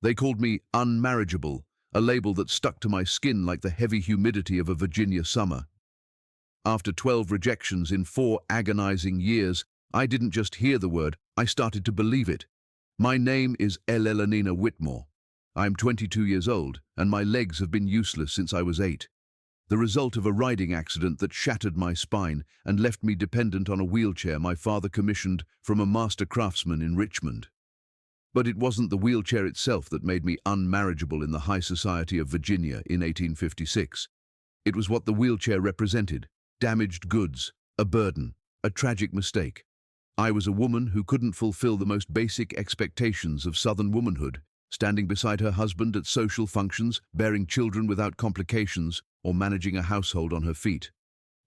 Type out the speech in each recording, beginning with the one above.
They called me unmarriageable, a label that stuck to my skin like the heavy humidity of a Virginia summer. After 12 rejections in 4 agonizing years, I didn't just hear the word, I started to believe it. My name is Elellanena Whitmore. I'm 22 years old, and my legs have been useless since I was 8. The result of a riding accident that shattered my spine and left me dependent on a wheelchair my father commissioned from a master craftsman in Richmond. But it wasn't the wheelchair itself that made me unmarriageable in the high society of Virginia in 1856. It was what the wheelchair represented: damaged goods, a burden, a tragic mistake. I was a woman who couldn't fulfill the most basic expectations of Southern womanhood, standing beside her husband at social functions, bearing children without complications, or managing a household on her feet.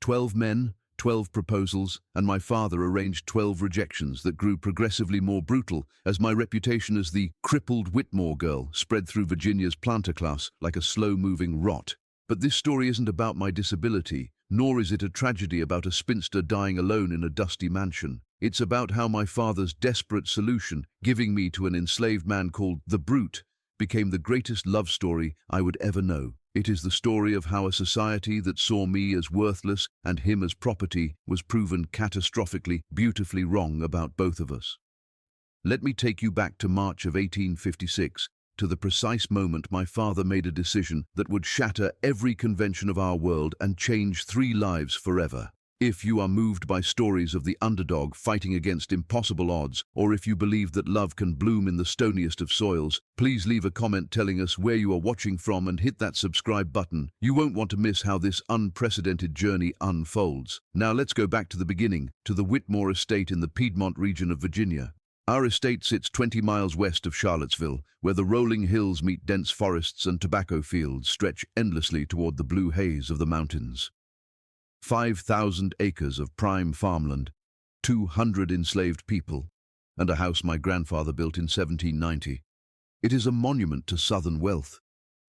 12 men, 12 proposals, and my father arranged 12 rejections that grew progressively more brutal as my reputation as the crippled Whitmore girl spread through Virginia's planter class like a slow-moving rot. But this story isn't about my disability, nor is it a tragedy about a spinster dying alone in a dusty mansion. It's about how my father's desperate solution, giving me to an enslaved man called the Brute, became the greatest love story I would ever know. It is the story of how a society that saw me as worthless and him as property was proven catastrophically, beautifully wrong about both of us. Let me take you back to March of 1856, to the precise moment my father made a decision that would shatter every convention of our world and change 3 lives forever. If you are moved by stories of the underdog fighting against impossible odds, or if you believe that love can bloom in the stoniest of soils, please leave a comment telling us where you are watching from and hit that subscribe button. You won't want to miss how this unprecedented journey unfolds. Now let's go back to the beginning, to the Whitmore estate in the Piedmont region of Virginia. Our estate sits 20 miles west of Charlottesville, where the rolling hills meet dense forests and tobacco fields stretch endlessly toward the blue haze of the mountains. 5,000 acres of prime farmland, 200 enslaved people, and a house my grandfather built in 1790. It is a monument to Southern wealth.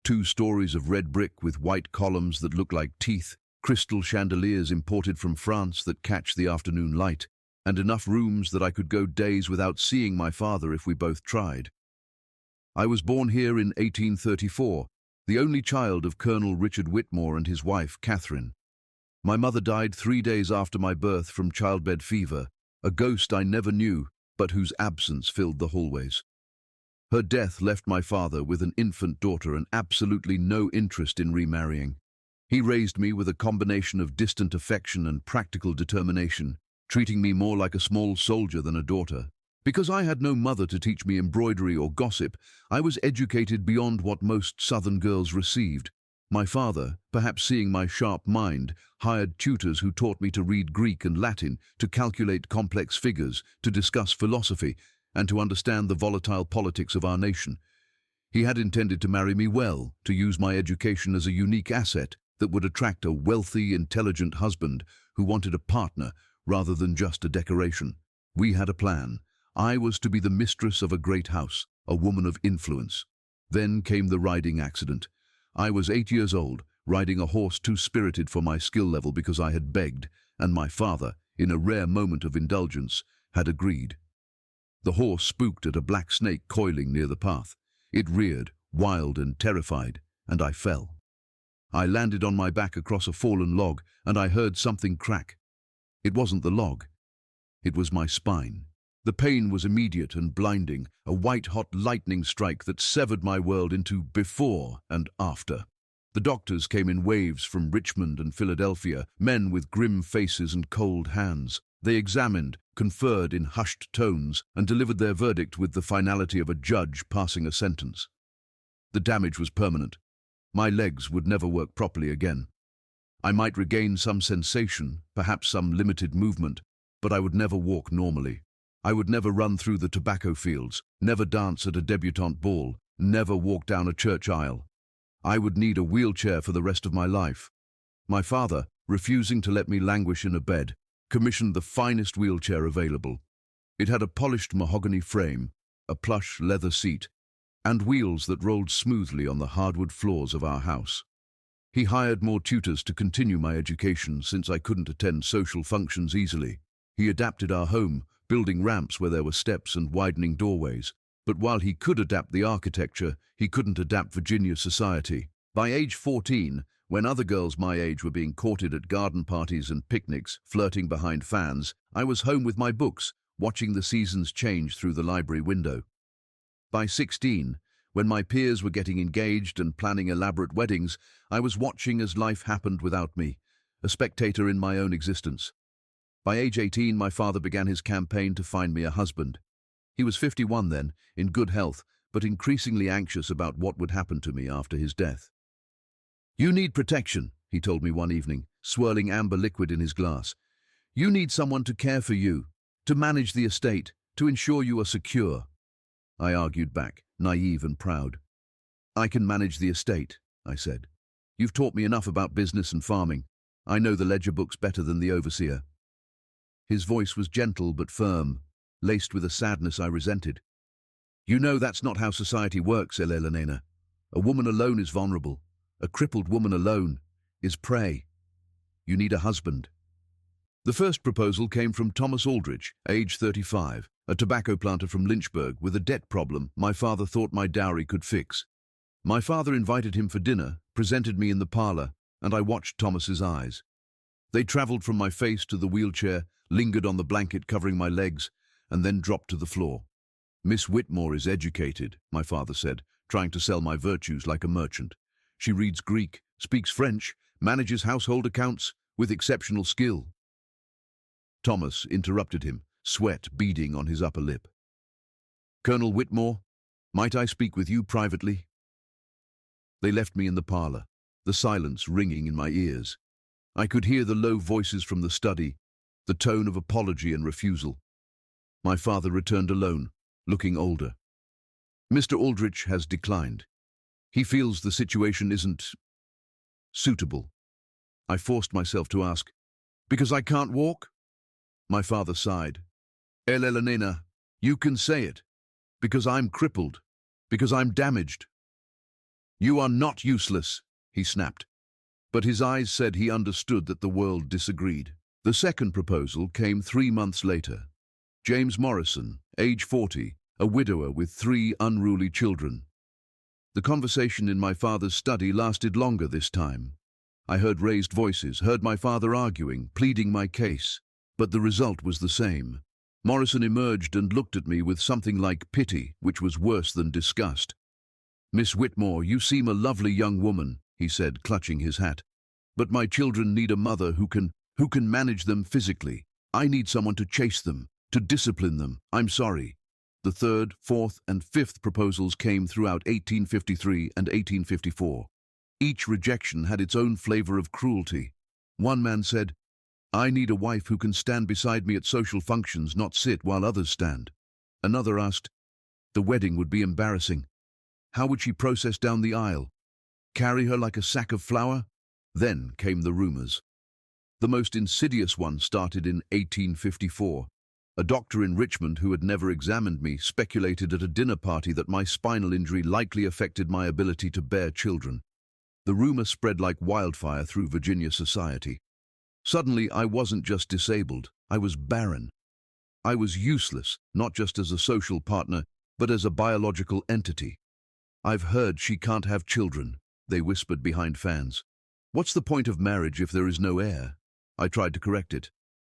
2 stories of red brick with white columns that look like teeth, crystal chandeliers imported from France that catch the afternoon light, and enough rooms that I could go days without seeing my father if we both tried. I was born here in 1834, the only child of Colonel Richard Whitmore and his wife, Catherine. My mother died 3 days after my birth from childbed fever, a ghost I never knew, but whose absence filled the hallways. Her death left my father with an infant daughter and absolutely no interest in remarrying. He raised me with a combination of distant affection and practical determination, treating me more like a small soldier than a daughter. Because I had no mother to teach me embroidery or gossip, I was educated beyond what most Southern girls received. My father, perhaps seeing my sharp mind, hired tutors who taught me to read Greek and Latin, to calculate complex figures, to discuss philosophy, and to understand the volatile politics of our nation. He had intended to marry me well, to use my education as a unique asset that would attract a wealthy, intelligent husband who wanted a partner rather than just a decoration. We had a plan. I was to be the mistress of a great house, a woman of influence. Then came the riding accident. I was 8 years old, riding a horse too spirited for my skill level because I had begged, and my father, in a rare moment of indulgence, had agreed. The horse spooked at a black snake coiling near the path. It reared, wild and terrified, and I fell. I landed on my back across a fallen log, and I heard something crack. It wasn't the log. It was my spine. The pain was immediate and blinding, a white-hot lightning strike that severed my world into before and after. The doctors came in waves from Richmond and Philadelphia, men with grim faces and cold hands. They examined, conferred in hushed tones, and delivered their verdict with the finality of a judge passing a sentence. The damage was permanent. My legs would never work properly again. I might regain some sensation, perhaps some limited movement, but I would never walk normally. I would never run through the tobacco fields, never dance at a debutante ball, never walk down a church aisle. I would need a wheelchair for the rest of my life. My father, refusing to let me languish in a bed, commissioned the finest wheelchair available. It had a polished mahogany frame, a plush leather seat, and wheels that rolled smoothly on the hardwood floors of our house. He hired more tutors to continue my education since I couldn't attend social functions easily. He adapted our home, building ramps where there were steps and widening doorways. But while he could adapt the architecture, he couldn't adapt Virginia society. By age 14, when other girls my age were being courted at garden parties and picnics, flirting behind fans, I was home with my books, watching the seasons change through the library window. By 16, when my peers were getting engaged and planning elaborate weddings, I was watching as life happened without me, a spectator in my own existence. By age 18, my father began his campaign to find me a husband. He was 51 then, in good health, but increasingly anxious about what would happen to me after his death. "You need protection," he told me one evening, swirling amber liquid in his glass. "You need someone to care for you, to manage the estate, to ensure you are secure." I argued back, naive and proud. "I can manage the estate," I said. "You've taught me enough about business and farming. I know the ledger books better than the overseer." His voice was gentle but firm, laced with a sadness I resented. "You know that's not how society works, Elellanena. A woman alone is vulnerable. A crippled woman alone is prey. You need a husband." The first proposal came from Thomas Aldrich, age 35, a tobacco planter from Lynchburg with a debt problem my father thought my dowry could fix. My father invited him for dinner, presented me in the parlor, and I watched Thomas's eyes. They traveled from my face to the wheelchair, lingered on the blanket covering my legs, and then dropped to the floor. "Miss Whitmore is educated," my father said, trying to sell my virtues like a merchant. "She reads Greek, speaks French, manages household accounts with exceptional skill." Thomas interrupted him, sweat beading on his upper lip. "Colonel Whitmore, might I speak with you privately?" They left me in the parlor, the silence ringing in my ears. I could hear the low voices from the study, the tone of apology and refusal. My father returned alone, looking older. "Mr. Aldrich has declined. He feels the situation isn't suitable." I forced myself to ask, "Because I can't walk?" My father sighed. "Elellanena, you can say it. Because I'm crippled. Because I'm damaged." "You are not useless," he snapped. But his eyes said he understood that the world disagreed. The second proposal came 3 months later. James Morrison, age 40, a widower with 3 unruly children. The conversation in my father's study lasted longer this time. I heard raised voices, heard my father arguing, pleading my case. But the result was the same. Morrison emerged and looked at me with something like pity, which was worse than disgust. "Miss Whitmore, you seem a lovely young woman," he said, clutching his hat. "But my children need a mother who can manage them physically. I need someone to chase them, to discipline them. I'm sorry." The third, fourth, and fifth proposals came throughout 1853 and 1854. Each rejection had its own flavor of cruelty. One man said, "I need a wife who can stand beside me at social functions, not sit while others stand." Another asked, "The wedding would be embarrassing. How would she process down the aisle? Carry her like a sack of flour?" Then came the rumors. The most insidious one started in 1854. A doctor in Richmond who had never examined me speculated at a dinner party that my spinal injury likely affected my ability to bear children. The rumor spread like wildfire through Virginia society. Suddenly, I wasn't just disabled, I was barren. I was useless, not just as a social partner, but as a biological entity. "I've heard she can't have children," they whispered behind fans. "What's the point of marriage if there is no heir?" I tried to correct it.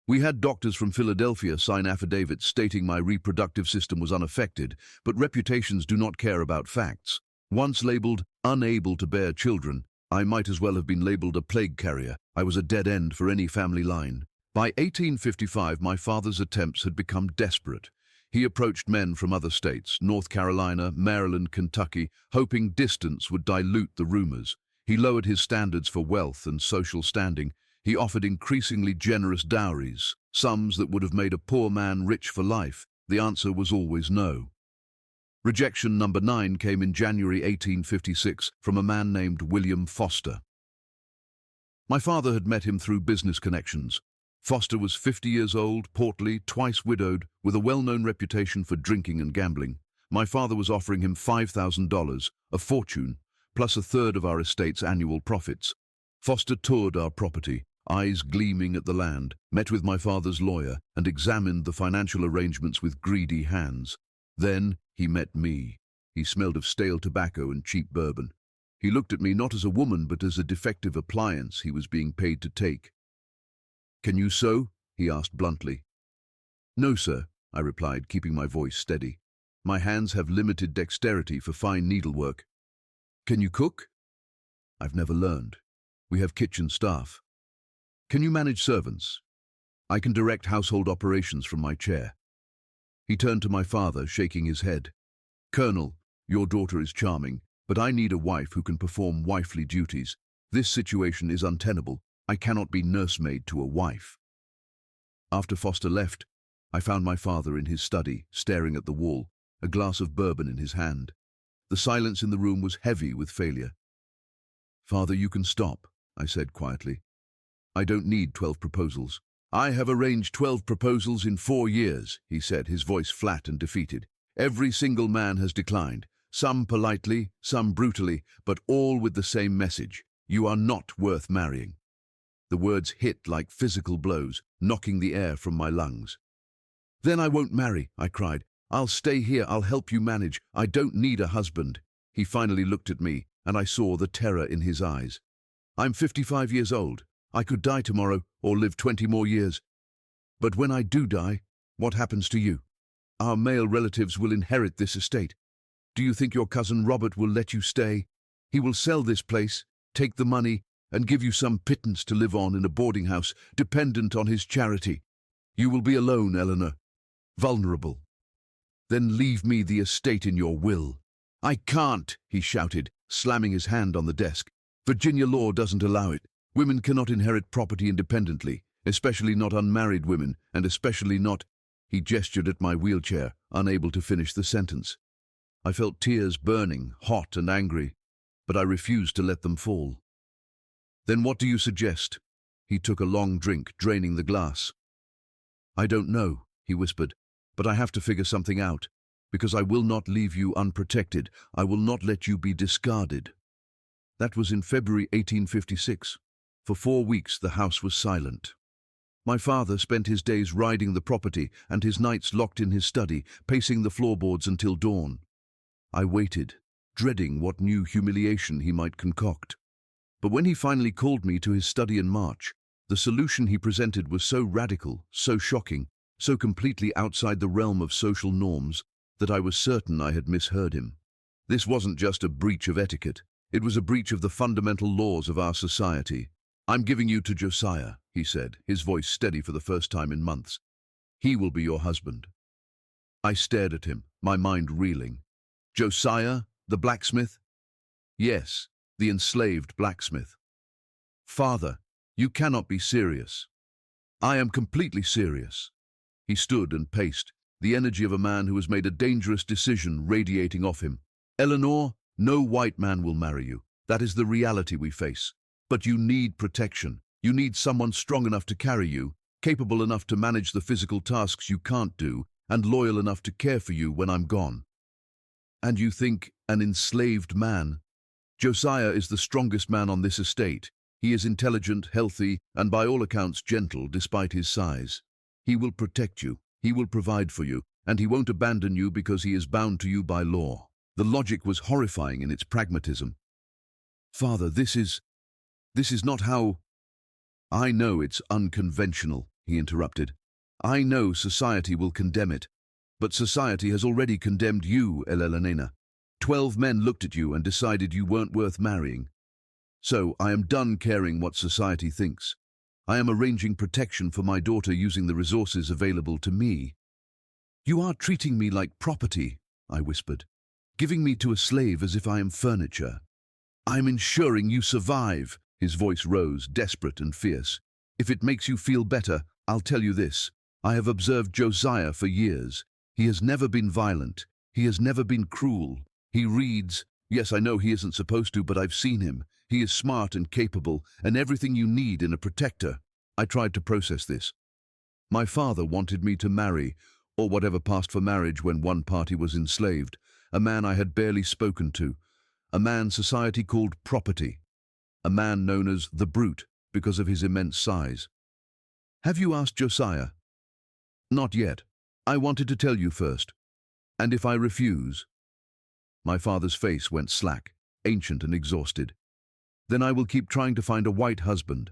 We had doctors from Philadelphia sign affidavits stating my reproductive system was unaffected, but reputations do not care about facts. Once labeled unable to bear children, I might as well have been labeled a plague carrier. I was a dead end for any family line. By 1855, my father's attempts had become desperate. He approached men from other states, North Carolina, Maryland, Kentucky, hoping distance would dilute the rumors. He lowered his standards for wealth and social standing. He offered increasingly generous dowries, sums that would have made a poor man rich for life. The answer was always no. Rejection number 9 came in January 1856 from a man named William Foster. My father had met him through business connections. Foster was 50 years old, portly, twice widowed, with a well-known reputation for drinking and gambling. My father was offering him $5,000, a fortune, plus a third of our estate's annual profits. Foster toured our property, eyes gleaming at the land, met with my father's lawyer, and examined the financial arrangements with greedy hands. Then he met me. He smelled of stale tobacco and cheap bourbon. He looked at me not as a woman but as a defective appliance he was being paid to take. "Can you sew?" he asked bluntly. "No, sir," I replied, keeping my voice steady. "My hands have limited dexterity for fine needlework." "Can you cook?" "I've never learned. We have kitchen staff." "Can you manage servants?" "I can direct household operations from my chair." He turned to my father, shaking his head. "Colonel, your daughter is charming, but I need a wife who can perform wifely duties. This situation is untenable. I cannot be nursemaid to a wife." After Foster left, I found my father in his study, staring at the wall, a glass of bourbon in his hand. The silence in the room was heavy with failure. "Father, you can stop," I said quietly. "I don't need 12 proposals." "I have arranged 12 proposals in 4 years," he said, his voice flat and defeated. "Every single man has declined, some politely, some brutally, but all with the same message: you are not worth marrying." The words hit like physical blows, knocking the air from my lungs. "Then I won't marry," I cried. "I'll stay here, I'll help you manage. I don't need a husband." He finally looked at me, and I saw the terror in his eyes. "I'm 55 years old. I could die tomorrow, or live 20 more years. But when I do die, what happens to you? Our male relatives will inherit this estate. Do you think your cousin Robert will let you stay? He will sell this place, take the money, and give you some pittance to live on in a boarding house, dependent on his charity. You will be alone, Eleanor, vulnerable. Then leave me the estate in your will." "I can't," he shouted, slamming his hand on the desk. "Virginia law doesn't allow it. Women cannot inherit property independently, especially not unmarried women, and especially not—" He gestured at my wheelchair, unable to finish the sentence. I felt tears burning, hot and angry, but I refused to let them fall. "Then what do you suggest?" He took a long drink, draining the glass. "I don't know," he whispered, "but I have to figure something out, because I will not leave you unprotected. I will not let you be discarded." That was in February 1856. For 4 weeks the house was silent. My father spent his days riding the property and his nights locked in his study, pacing the floorboards until dawn. I waited, dreading what new humiliation he might concoct. But when he finally called me to his study in March, the solution he presented was so radical, so shocking, so completely outside the realm of social norms that I was certain I had misheard him. This wasn't just a breach of etiquette. It was a breach of the fundamental laws of our society. "I'm giving you to Josiah," he said, his voice steady for the first time in months. "He will be your husband." I stared at him, my mind reeling. "Josiah, the blacksmith?" "Yes, the enslaved blacksmith." "Father, you cannot be serious." "I am completely serious." He stood and paced, the energy of a man who has made a dangerous decision radiating off him. "Eleanor, no white man will marry you. That is the reality we face. But you need protection. You need someone strong enough to carry you, capable enough to manage the physical tasks you can't do, and loyal enough to care for you when I'm gone." "And you think an enslaved man?" "Josiah is the strongest man on this estate. He is intelligent, healthy, and by all accounts gentle despite his size. He will protect you, he will provide for you, and he won't abandon you because he is bound to you by law." The logic was horrifying in its pragmatism. "Father, this is not how—" "I know it's unconventional," he interrupted. "I know society will condemn it. But society has already condemned you, Elellanena. 12 men looked at you and decided you weren't worth marrying. So I am done caring what society thinks. I am arranging protection for my daughter using the resources available to me." "You are treating me like property," I whispered, "giving me to a slave as if I am furniture." "I'm ensuring you survive." His voice rose, desperate and fierce. "If it makes you feel better, I'll tell you this. I have observed Josiah for years. He has never been violent. He has never been cruel. He reads. Yes, I know he isn't supposed to, but I've seen him. He is smart and capable, and everything you need in a protector." I tried to process this. My father wanted me to marry, or whatever passed for marriage when one party was enslaved, a man I had barely spoken to, a man society called property, a man known as the brute because of his immense size. "Have you asked Josiah?" "Not yet. I wanted to tell you first." And if I refuse? My father's face went slack, ancient and exhausted. Then I will keep trying to find a white husband,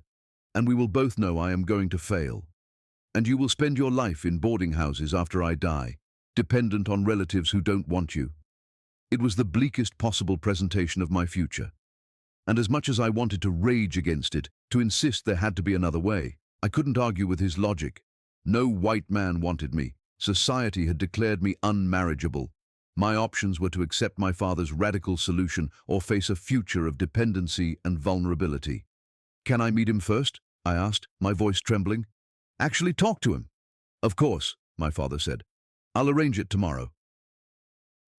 and we will both know I am going to fail. And you will spend your life in boarding houses after I die, dependent on relatives who don't want you. It was the bleakest possible presentation of my future. And as much as I wanted to rage against it, to insist there had to be another way, I couldn't argue with his logic. No white man wanted me. Society had declared me unmarriageable. My options were to accept my father's radical solution or face a future of dependency and vulnerability. "Can I meet him first?" I asked, my voice trembling. "Actually talk to him." "Of course," my father said. "I'll arrange it tomorrow."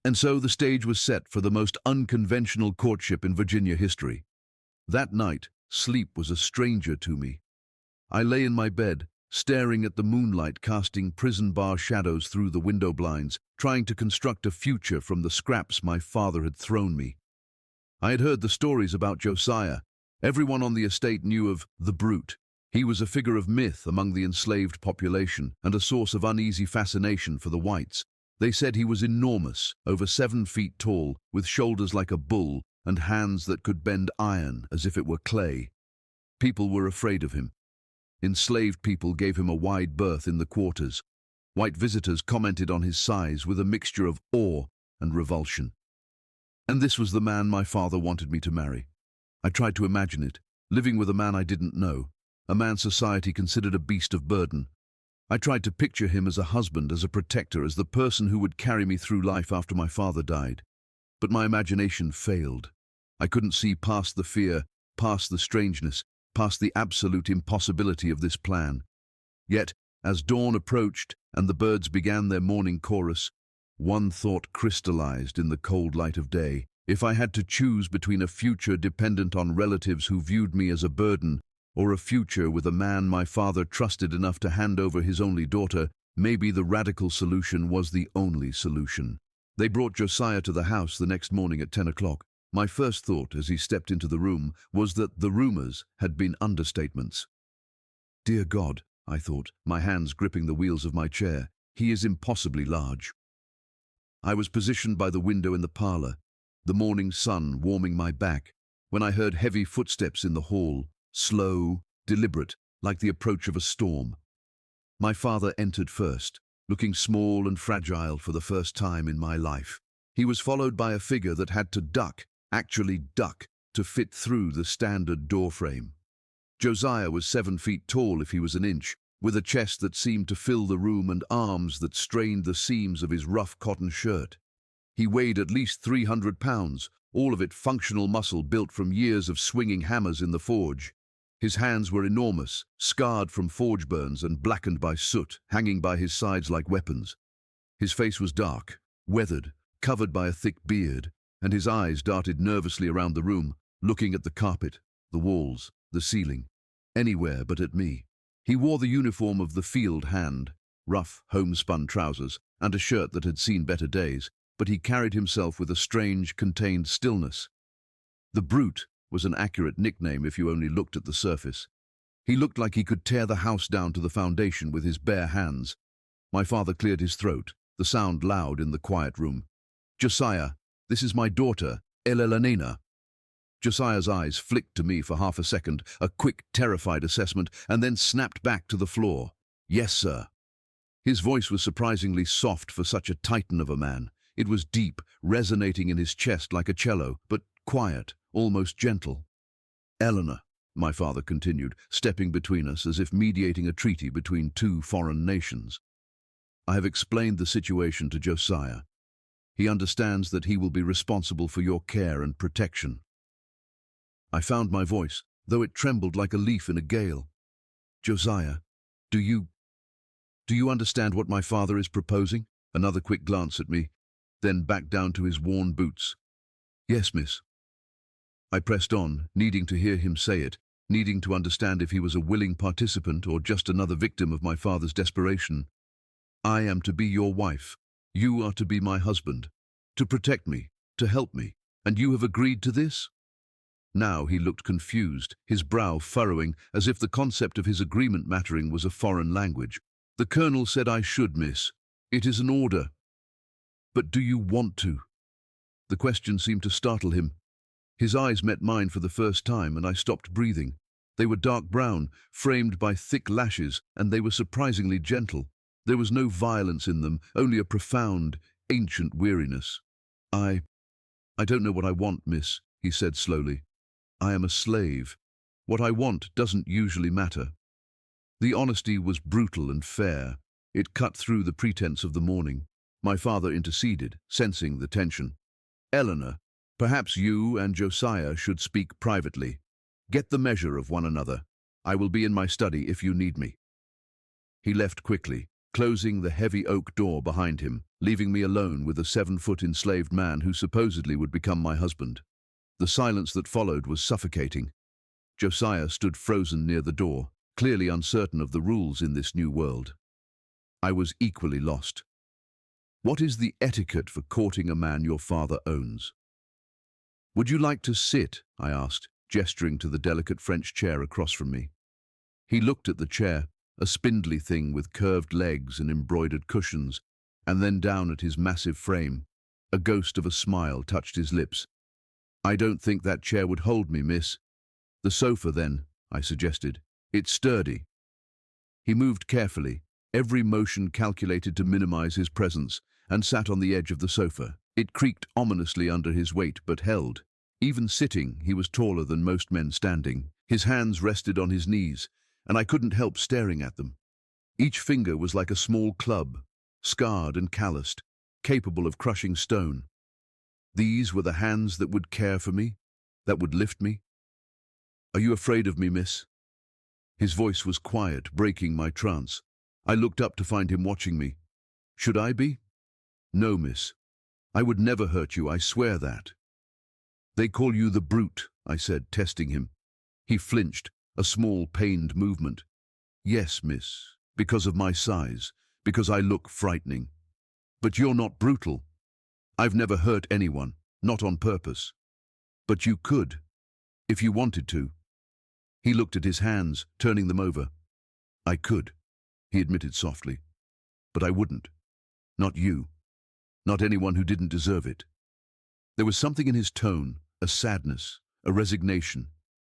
And so the stage was set for the most unconventional courtship in Virginia history. That night, sleep was a stranger to me. I lay in my bed, staring at the moonlight casting prison bar shadows through the window blinds, trying to construct a future from the scraps my father had thrown me. I had heard the stories about Josiah. Everyone on the estate knew of the Brute. He was a figure of myth among the enslaved population and a source of uneasy fascination for the whites. They said he was enormous, over 7 feet tall, with shoulders like a bull and hands that could bend iron as if it were clay. People were afraid of him. Enslaved people gave him a wide berth in the quarters. White visitors commented on his size with a mixture of awe and revulsion. And this was the man my father wanted me to marry. I tried to imagine it, living with a man I didn't know, a man society considered a beast of burden. I tried to picture him as a husband, as a protector, as the person who would carry me through life after my father died. But my imagination failed. I couldn't see past the fear, past the strangeness, past the absolute impossibility of this plan. Yet, as dawn approached and the birds began their morning chorus, one thought crystallized in the cold light of day. If I had to choose between a future dependent on relatives who viewed me as a burden, or a future with a man my father trusted enough to hand over his only daughter, maybe the radical solution was the only solution. They brought Josiah to the house the next morning at 10 o'clock. My first thought as he stepped into the room was that the rumors had been understatements. Dear God, I thought, my hands gripping the wheels of my chair, he is impossibly large. I was positioned by the window in the parlor, the morning sun warming my back, when I heard heavy footsteps in the hall, slow, deliberate, like the approach of a storm. My father entered first, looking small and fragile for the first time in my life. He was followed by a figure that had to duck, actually duck, to fit through the standard doorframe. Josiah was 7 feet tall if he was an inch, with a chest that seemed to fill the room and arms that strained the seams of his rough cotton shirt. He weighed at least 300 pounds, all of it functional muscle built from years of swinging hammers in the forge. His hands were enormous, scarred from forge burns and blackened by soot, hanging by his sides like weapons. His face was dark, weathered, covered by a thick beard, and his eyes darted nervously around the room, looking at the carpet, the walls, the ceiling, anywhere but at me. He wore the uniform of the field hand, rough, homespun trousers, and a shirt that had seen better days, but he carried himself with a strange, contained stillness. The Brute was an accurate nickname if you only looked at the surface. He looked like he could tear the house down to the foundation with his bare hands. My father cleared his throat, the sound loud in the quiet room. Josiah, this is my daughter, Elellanena. Josiah's eyes flicked to me for half a second, a quick, terrified assessment, and then snapped back to the floor. Yes, sir. His voice was surprisingly soft for such a titan of a man. It was deep, resonating in his chest like a cello, but quiet, almost gentle. Eleanor, my father continued, stepping between us as if mediating a treaty between two foreign nations. I have explained the situation to Josiah. He understands that he will be responsible for your care and protection. I found my voice, though it trembled like a leaf in a gale. Josiah, do you understand what my father is proposing? Another quick glance at me, then back down to his worn boots. Yes, miss. I pressed on, needing to hear him say it, needing to understand if he was a willing participant or just another victim of my father's desperation. I am to be your wife. You are to be my husband, to protect me, to help me, and you have agreed to this? Now he looked confused, his brow furrowing, as if the concept of his agreement mattering was a foreign language. The colonel said I should, miss. It is an order. But do you want to? The question seemed to startle him. His eyes met mine for the first time, and I stopped breathing. They were dark brown, framed by thick lashes, and they were surprisingly gentle. There was no violence in them, only a profound, ancient weariness. I don't know what I want, miss, he said slowly. I am a slave. What I want doesn't usually matter. The honesty was brutal and fair. It cut through the pretense of the morning. My father interceded, sensing the tension. Eleanor, perhaps you and Josiah should speak privately. Get the measure of one another. I will be in my study if you need me. He left quickly, closing the heavy oak door behind him, leaving me alone with a 7-foot enslaved man who supposedly would become my husband. The silence that followed was suffocating. Josiah stood frozen near the door, clearly uncertain of the rules in this new world. I was equally lost. What is the etiquette for courting a man your father owns? Would you like to sit? I asked, gesturing to the delicate French chair across from me. He looked at the chair, a spindly thing with curved legs and embroidered cushions, and then down at his massive frame. A ghost of a smile touched his lips. I don't think that chair would hold me, miss. The sofa, then, I suggested. It's sturdy. He moved carefully, every motion calculated to minimize his presence, and sat on the edge of the sofa. It creaked ominously under his weight, but held. Even sitting, he was taller than most men standing. His hands rested on his knees, and I couldn't help staring at them. Each finger was like a small club, scarred and calloused, capable of crushing stone. These were the hands that would care for me, that would lift me. Are you afraid of me, miss? His voice was quiet, breaking my trance. I looked up to find him watching me. Should I be? No, miss. I would never hurt you, I swear that. They call you the brute, I said, testing him. He flinched, a small, pained movement. Yes, miss, because of my size, because I look frightening. But you're not brutal. I've never hurt anyone, not on purpose. But you could, if you wanted to. He looked at his hands, turning them over. I could, he admitted softly. But I wouldn't. Not you. Not anyone who didn't deserve it. There was something in his tone, a sadness, a resignation,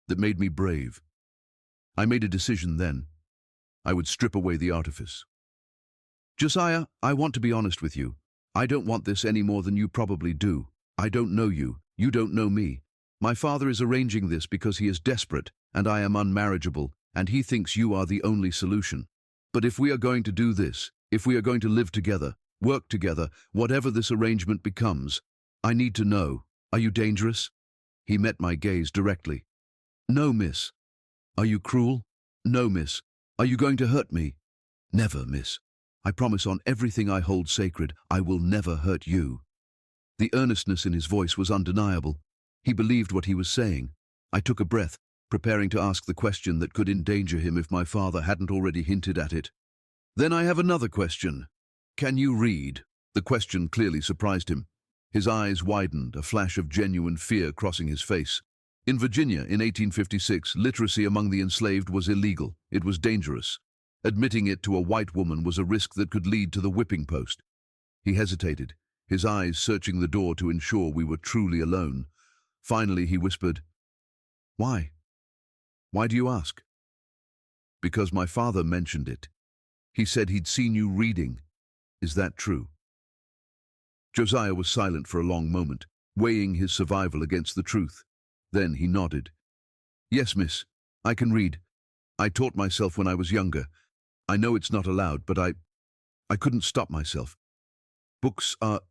that made me brave. I made a decision then. I would strip away the artifice. Josiah, I want to be honest with you. I don't want this any more than you probably do. I don't know you. You don't know me. My father is arranging this because he is desperate, and I am unmarriageable, and he thinks you are the only solution. But if we are going to do this, if we are going to live together, work together, whatever this arrangement becomes, I need to know. Are you dangerous? He met my gaze directly. No, miss. Are you cruel? No, miss. Are you going to hurt me? Never, miss. I promise on everything I hold sacred, I will never hurt you. The earnestness in his voice was undeniable. He believed what he was saying. I took a breath, preparing to ask the question that could endanger him if my father hadn't already hinted at it. Then I have another question. Can you read? The question clearly surprised him. His eyes widened, a flash of genuine fear crossing his face. In Virginia, in 1856, literacy among the enslaved was illegal. It was dangerous. Admitting it to a white woman was a risk that could lead to the whipping post. He hesitated, his eyes searching the door to ensure we were truly alone. Finally, he whispered, Why? Why do you ask? Because my father mentioned it. He said he'd seen you reading. Is that true? Josiah was silent for a long moment, weighing his survival against the truth. Then he nodded. Yes, miss, I can read. I taught myself when I was younger. I know it's not allowed, but I couldn't stop myself. Books are...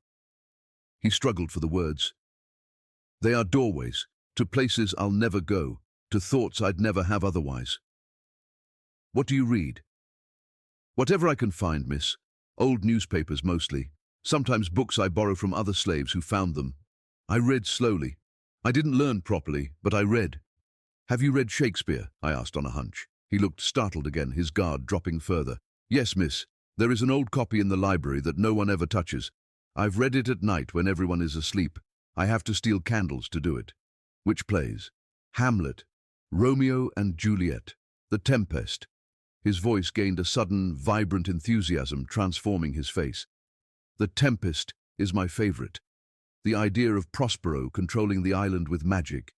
He struggled for the words. They are doorways, to places I'll never go, to thoughts I'd never have otherwise. What do you read? Whatever I can find, miss. Old newspapers mostly. Sometimes books I borrow from other slaves who found them. I read slowly. I didn't learn properly, but I read. Have you read Shakespeare? I asked on a hunch. He looked startled again, his guard dropping further. Yes, miss. There is an old copy in the library that no one ever touches. I've read it at night when everyone is asleep. I have to steal candles to do it. Which plays? Hamlet, Romeo and Juliet, The Tempest. His voice gained a sudden, vibrant enthusiasm, transforming his face. The Tempest, is my favorite. The idea of Prospero controlling the island with magic,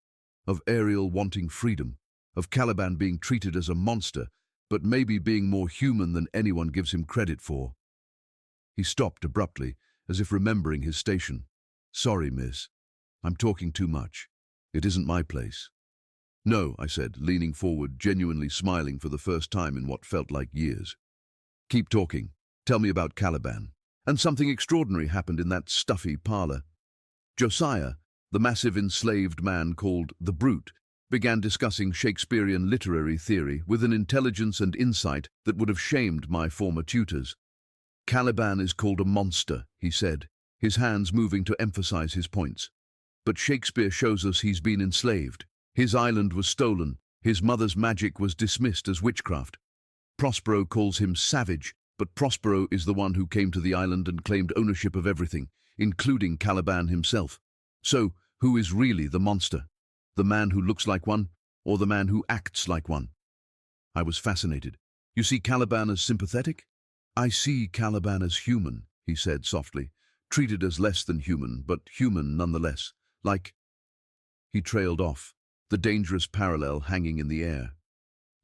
of Ariel wanting freedom, of Caliban being treated as a monster, but maybe being more human than anyone gives him credit for. He stopped abruptly, as if remembering his station. "Sorry, miss. I'm talking too much. It isn't my place." "No," I said, leaning forward, genuinely smiling for the first time in what felt like years. "Keep talking. Tell me about Caliban." And something extraordinary happened in that stuffy parlor. Josiah, the massive enslaved man called the Brute, began discussing Shakespearean literary theory with an intelligence and insight that would have shamed my former tutors. "Caliban is called a monster," he said, his hands moving to emphasize his points. "But Shakespeare shows us he's been enslaved. His island was stolen. His mother's magic was dismissed as witchcraft. Prospero calls him savage, but Prospero is the one who came to the island and claimed ownership of everything, including Caliban himself. So, who is really the monster? The man who looks like one, or the man who acts like one?" I was fascinated. "You see Caliban as sympathetic?" "I see Caliban as human," he said softly, "treated as less than human, but human nonetheless. Like—" He trailed off, the dangerous parallel hanging in the air.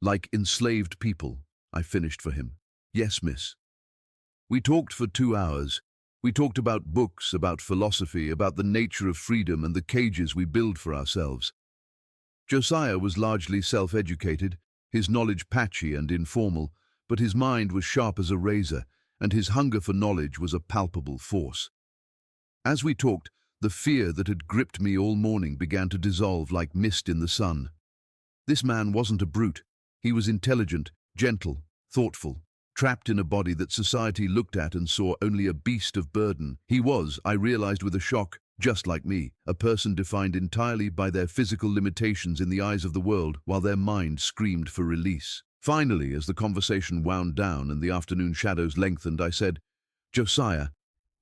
"Like enslaved people," I finished for him. "Yes, miss." We talked for 2 hours. We talked about books, about philosophy, about the nature of freedom and the cages we build for ourselves. Josiah was largely self-educated, his knowledge patchy and informal, but his mind was sharp as a razor, and his hunger for knowledge was a palpable force. As we talked, the fear that had gripped me all morning began to dissolve like mist in the sun. This man wasn't a brute. He was intelligent, gentle, thoughtful, trapped in a body that society looked at and saw only a beast of burden. He was, I realized with a shock, just like me, a person defined entirely by their physical limitations in the eyes of the world, while their mind screamed for release. Finally, as the conversation wound down and the afternoon shadows lengthened, I said, "Josiah,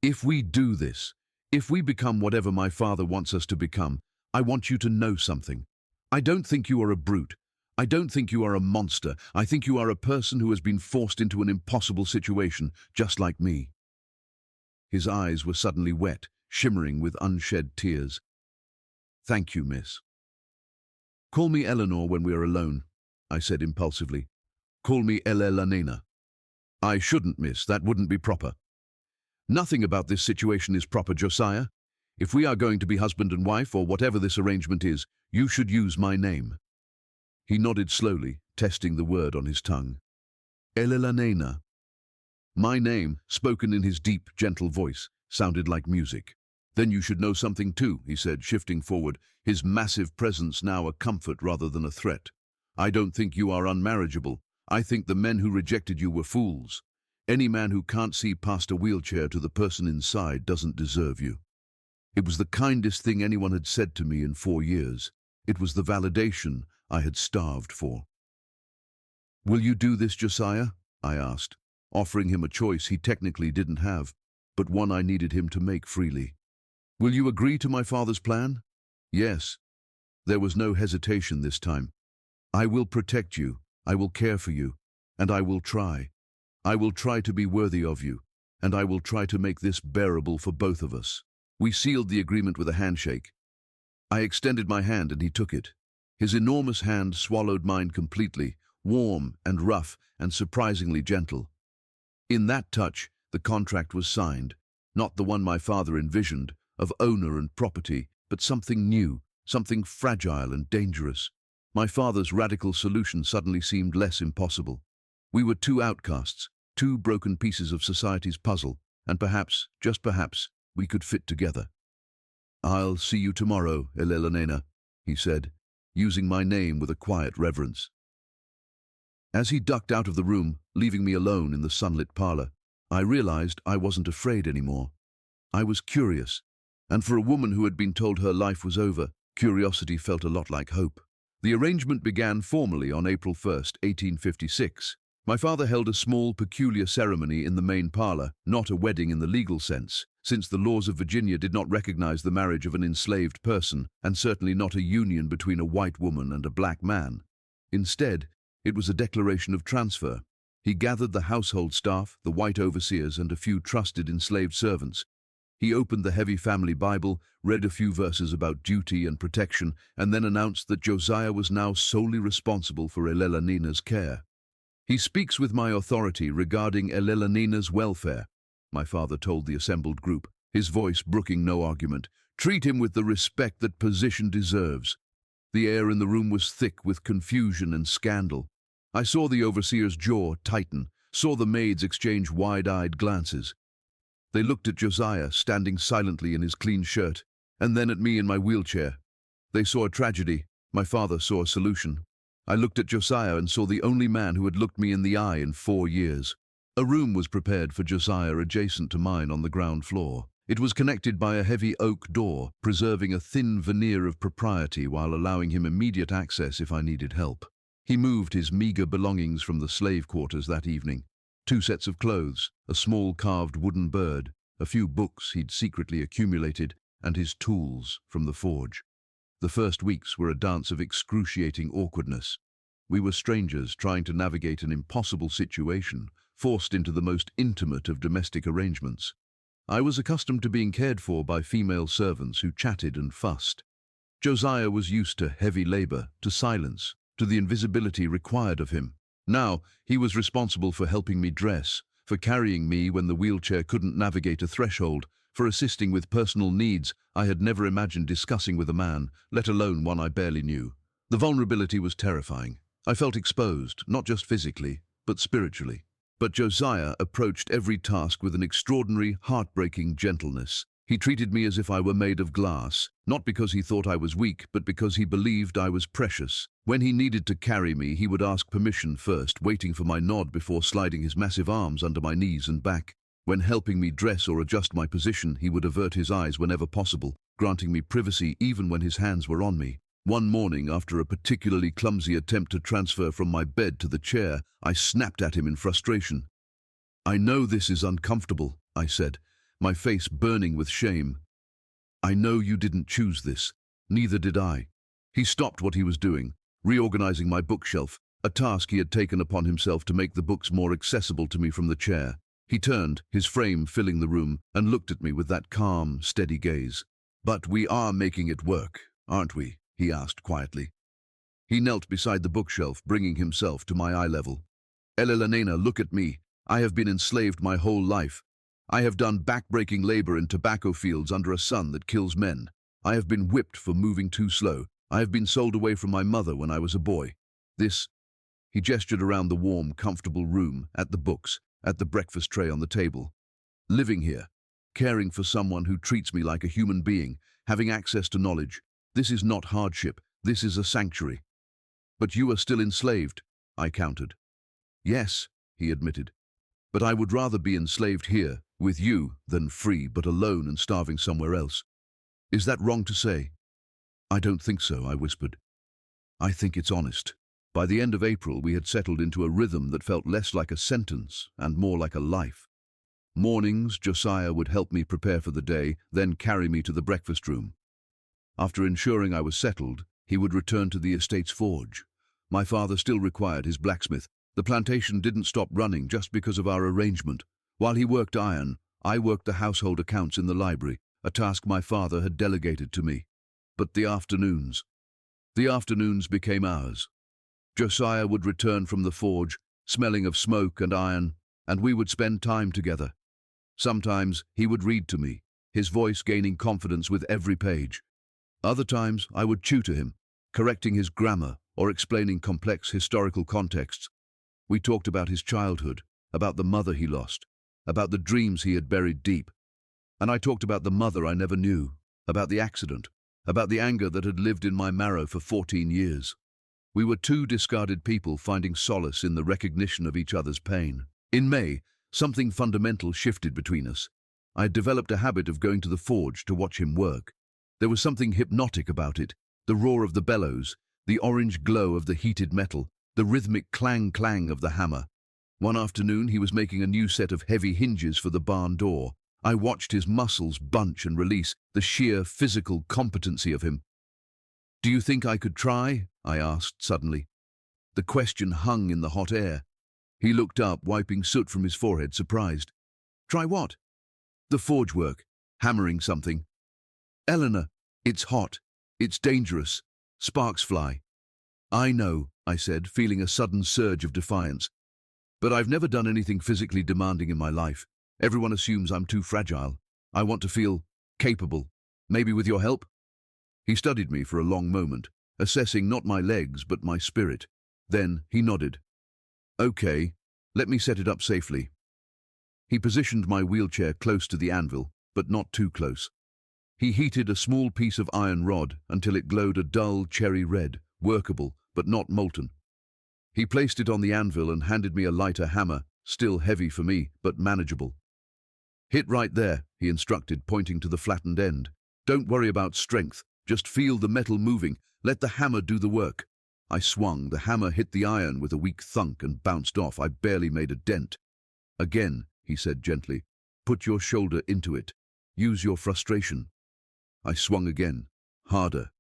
if we do this, if we become whatever my father wants us to become, I want you to know something. I don't think you are a brute. I don't think you are a monster. I think you are a person who has been forced into an impossible situation, just like me." His eyes were suddenly wet, shimmering with unshed tears. "Thank you, miss." "Call me Eleanor when we are alone," I said impulsively. "Call me Elellanena." "I shouldn't, miss. That wouldn't be proper." "Nothing about this situation is proper, Josiah. If we are going to be husband and wife, or whatever this arrangement is, you should use my name." He nodded slowly, testing the word on his tongue. "Elellanena." My name, spoken in his deep, gentle voice, sounded like music. "Then you should know something too," he said, shifting forward, his massive presence now a comfort rather than a threat. "I don't think you are unmarriageable. I think the men who rejected you were fools. Any man who can't see past a wheelchair to the person inside doesn't deserve you." It was the kindest thing anyone had said to me in 4 years. It was the validation I had starved for. "Will you do this, Josiah?" I asked, offering him a choice he technically didn't have, but one I needed him to make freely. "Will you agree to my father's plan?" "Yes." There was no hesitation this time. "I will protect you, I will care for you, and I will try. I will try to be worthy of you, and I will try to make this bearable for both of us." We sealed the agreement with a handshake. I extended my hand and he took it. His enormous hand swallowed mine completely, warm and rough and surprisingly gentle. In that touch, the contract was signed, not the one my father envisioned, of owner and property, but something new, something fragile and dangerous. My father's radical solution suddenly seemed less impossible. We were 2 outcasts, 2 broken pieces of society's puzzle, and perhaps, just perhaps, we could fit together. "I'll see you tomorrow, Elellanena," he said, using my name with a quiet reverence. As he ducked out of the room, leaving me alone in the sunlit parlor, I realized I wasn't afraid anymore. I was curious, and for a woman who had been told her life was over, curiosity felt a lot like hope. The arrangement began formally on April 1st, 1856. My father held a small, peculiar ceremony in the main parlor, not a wedding in the legal sense, since the laws of Virginia did not recognize the marriage of an enslaved person, and certainly not a union between a white woman and a black man. Instead, it was a declaration of transfer. He gathered the household staff, the white overseers, and a few trusted enslaved servants. He opened the heavy family Bible, read a few verses about duty and protection, and then announced that Josiah was now solely responsible for Elellenanena's care. "He speaks with my authority regarding Elellenanena's welfare," my father told the assembled group, his voice brooking no argument. "Treat him with the respect that position deserves." The air in the room was thick with confusion and scandal. I saw the overseer's jaw tighten, saw the maids exchange wide-eyed glances. They looked at Josiah, standing silently in his clean shirt, and then at me in my wheelchair. They saw a tragedy. My father saw a solution. I looked at Josiah and saw the only man who had looked me in the eye in 4 years. A room was prepared for Josiah adjacent to mine on the ground floor. It was connected by a heavy oak door, preserving a thin veneer of propriety while allowing him immediate access if I needed help. He moved his meager belongings from the slave quarters that evening. 2 sets of clothes, a small carved wooden bird, a few books he'd secretly accumulated, and his tools from the forge. The first weeks were a dance of excruciating awkwardness. We were strangers trying to navigate an impossible situation, forced into the most intimate of domestic arrangements. I was accustomed to being cared for by female servants who chatted and fussed. Josiah was used to heavy labor, to silence, to the invisibility required of him. Now, he was responsible for helping me dress, for carrying me when the wheelchair couldn't navigate a threshold, for assisting with personal needs I had never imagined discussing with a man, let alone one I barely knew. The vulnerability was terrifying. I felt exposed, not just physically, but spiritually. But Josiah approached every task with an extraordinary, heartbreaking gentleness. He treated me as if I were made of glass, not because he thought I was weak, but because he believed I was precious. When he needed to carry me, he would ask permission first, waiting for my nod before sliding his massive arms under my knees and back. When helping me dress or adjust my position, he would avert his eyes whenever possible, granting me privacy even when his hands were on me. One morning, after a particularly clumsy attempt to transfer from my bed to the chair, I snapped at him in frustration. "I know this is uncomfortable," I said, my face burning with shame. "I know you didn't choose this. Neither did I." He stopped what he was doing, reorganizing my bookshelf, a task he had taken upon himself to make the books more accessible to me from the chair. He turned, his frame filling the room, and looked at me with that calm, steady gaze. "But we are making it work, aren't we?" he asked quietly. He knelt beside the bookshelf, bringing himself to my eye level. "Elellanena, look at me. I have been enslaved my whole life. I have done back-breaking labor in tobacco fields under a sun that kills men. I have been whipped for moving too slow. I have been sold away from my mother when I was a boy. This..." He gestured around the warm, comfortable room, at the books, at the breakfast tray on the table. "Living here, caring for someone who treats me like a human being, having access to knowledge. This is not hardship. This is a sanctuary." "But you are still enslaved," I countered. "Yes," he admitted. "But I would rather be enslaved here, with you, than free but alone and starving somewhere else. Is that wrong to say?" "I don't think so," I whispered. "I think it's honest." By the end of April, we had settled into a rhythm that felt less like a sentence and more like a life. Mornings, Josiah would help me prepare for the day, then carry me to the breakfast room. After ensuring I was settled, he would return to the estate's forge. My father still required his blacksmith. The plantation didn't stop running just because of our arrangement. While he worked iron, I worked the household accounts in the library, a task my father had delegated to me. But the afternoons became ours. Josiah would return from the forge, smelling of smoke and iron, and we would spend time together. Sometimes he would read to me, his voice gaining confidence with every page. Other times I would tutor him, correcting his grammar or explaining complex historical contexts. We talked about his childhood, about the mother he lost, about the dreams he had buried deep. And I talked about the mother I never knew, about the accident, about the anger that had lived in my marrow for 14 years. We were 2 discarded people finding solace in the recognition of each other's pain. In May, something fundamental shifted between us. I had developed a habit of going to the forge to watch him work. There was something hypnotic about it, the roar of the bellows, the orange glow of the heated metal, the rhythmic clang-clang of the hammer. One afternoon, he was making a new set of heavy hinges for the barn door. I watched his muscles bunch and release, the sheer physical competency of him. "Do you think I could try?" I asked suddenly. The question hung in the hot air. He looked up, wiping soot from his forehead, surprised. "Try what?" "The forge work. hammering something. "Eleanor, it's hot. It's dangerous. Sparks fly." "I know," I said, feeling a sudden surge of defiance. "But I've never done anything physically demanding in my life. Everyone assumes I'm too fragile. I want to feel capable. Maybe with your help?" He studied me for a long moment, assessing not my legs but my spirit. Then he nodded. "Okay, let me set it up safely." He positioned my wheelchair close to the anvil, but not too close. He heated a small piece of iron rod until it glowed a dull cherry red, workable but not molten. He placed it on the anvil and handed me a lighter hammer, still heavy for me, but manageable. "Hit right there," he instructed, pointing to the flattened end. "Don't worry about strength, just feel the metal moving. Let the hammer do the work." I swung, the hammer hit the iron with a weak thunk and bounced off. I barely made a dent. "Again," he said gently, "put your shoulder into it. Use your frustration." I swung again, harder.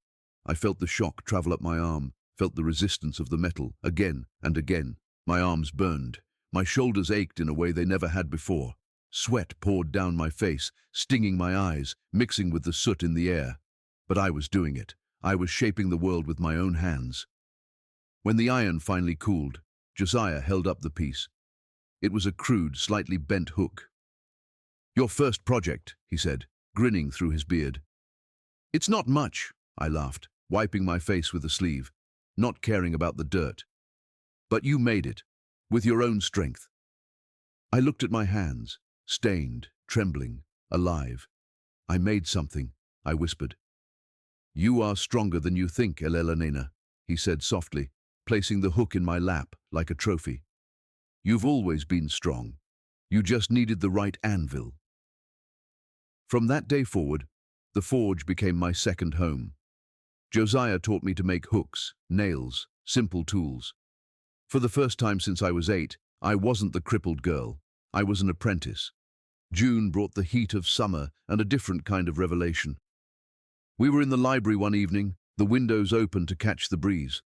I felt the shock travel up my arm, felt the resistance of the metal, again and again. My arms burned. My shoulders ached in a way they never had before. Sweat poured down my face, stinging my eyes, mixing with the soot in the air. But I was doing it. I was shaping the world with my own hands. When the iron finally cooled, Josiah held up the piece. It was a crude, slightly bent hook. "Your first project," he said, grinning through his beard. "It's not much," I laughed, wiping my face with the sleeve, not caring about the dirt. "But you made it, with your own strength." I looked at my hands, stained, trembling, alive. "I made something," I whispered. "You are stronger than you think, Elellanena," he said softly, placing the hook in my lap like a trophy. "You've always been strong. You just needed the right anvil." From that day forward, the forge became my second home. Josiah taught me to make hooks, nails, simple tools. For the first time since I was 8, I wasn't the crippled girl. I was an apprentice. June brought the heat of summer and a different kind of revelation. We were in the library one evening, the windows open to catch the breeze.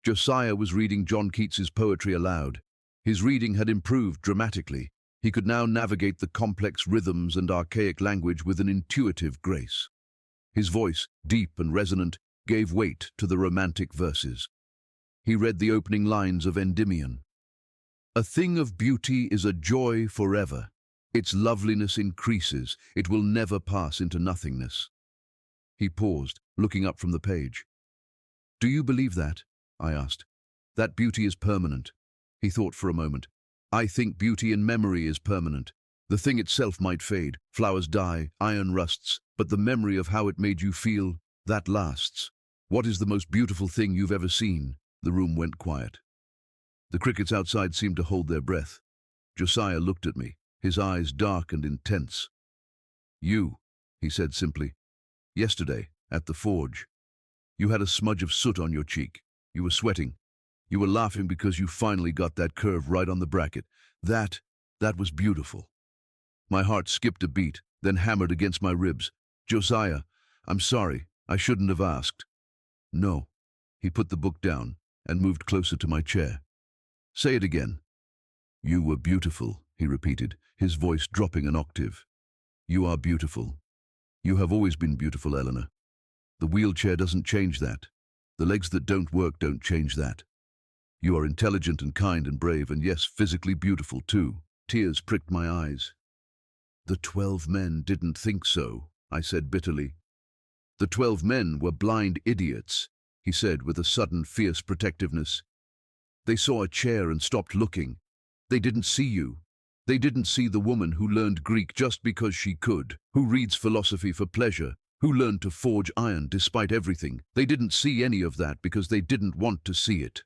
Josiah was reading John Keats's poetry aloud. His reading had improved dramatically. He could now navigate the complex rhythms and archaic language with an intuitive grace. His voice, deep and resonant, gave weight to the romantic verses. He read the opening lines of Endymion. "A thing of beauty is a joy forever. Its loveliness increases. It will never pass into nothingness." He paused, looking up from the page. "Do you believe that?" I asked. "That beauty is permanent?" He thought for a moment. "I think beauty in memory is permanent. The thing itself might fade, flowers die, iron rusts, but the memory of how it made you feel, that lasts. What is the most beautiful thing you've ever seen?" The room went quiet. The crickets outside seemed to hold their breath. Josiah looked at me, his eyes dark and intense. "You," he said simply. "Yesterday, at the forge. You had a smudge of soot on your cheek. You were sweating. You were laughing because you finally got that curve right on the bracket. That was beautiful." My heart skipped a beat, then hammered against my ribs. "Josiah, I'm sorry. I shouldn't have asked." "No." He put the book down and moved closer to my chair. "Say it again." "You were beautiful," he repeated, his voice dropping an octave. "You are beautiful. You have always been beautiful, Eleanor. The wheelchair doesn't change that. The legs that don't work don't change that. You are intelligent and kind and brave, and yes, physically beautiful too." Tears pricked my eyes. "The 12 men didn't think so," I said bitterly. "The 12 men were blind idiots," he said with a sudden fierce protectiveness. "They saw a chair and stopped looking. They didn't see you. They didn't see the woman who learned Greek just because she could, who reads philosophy for pleasure, who learned to forge iron despite everything. They didn't see any of that because they didn't want to see it."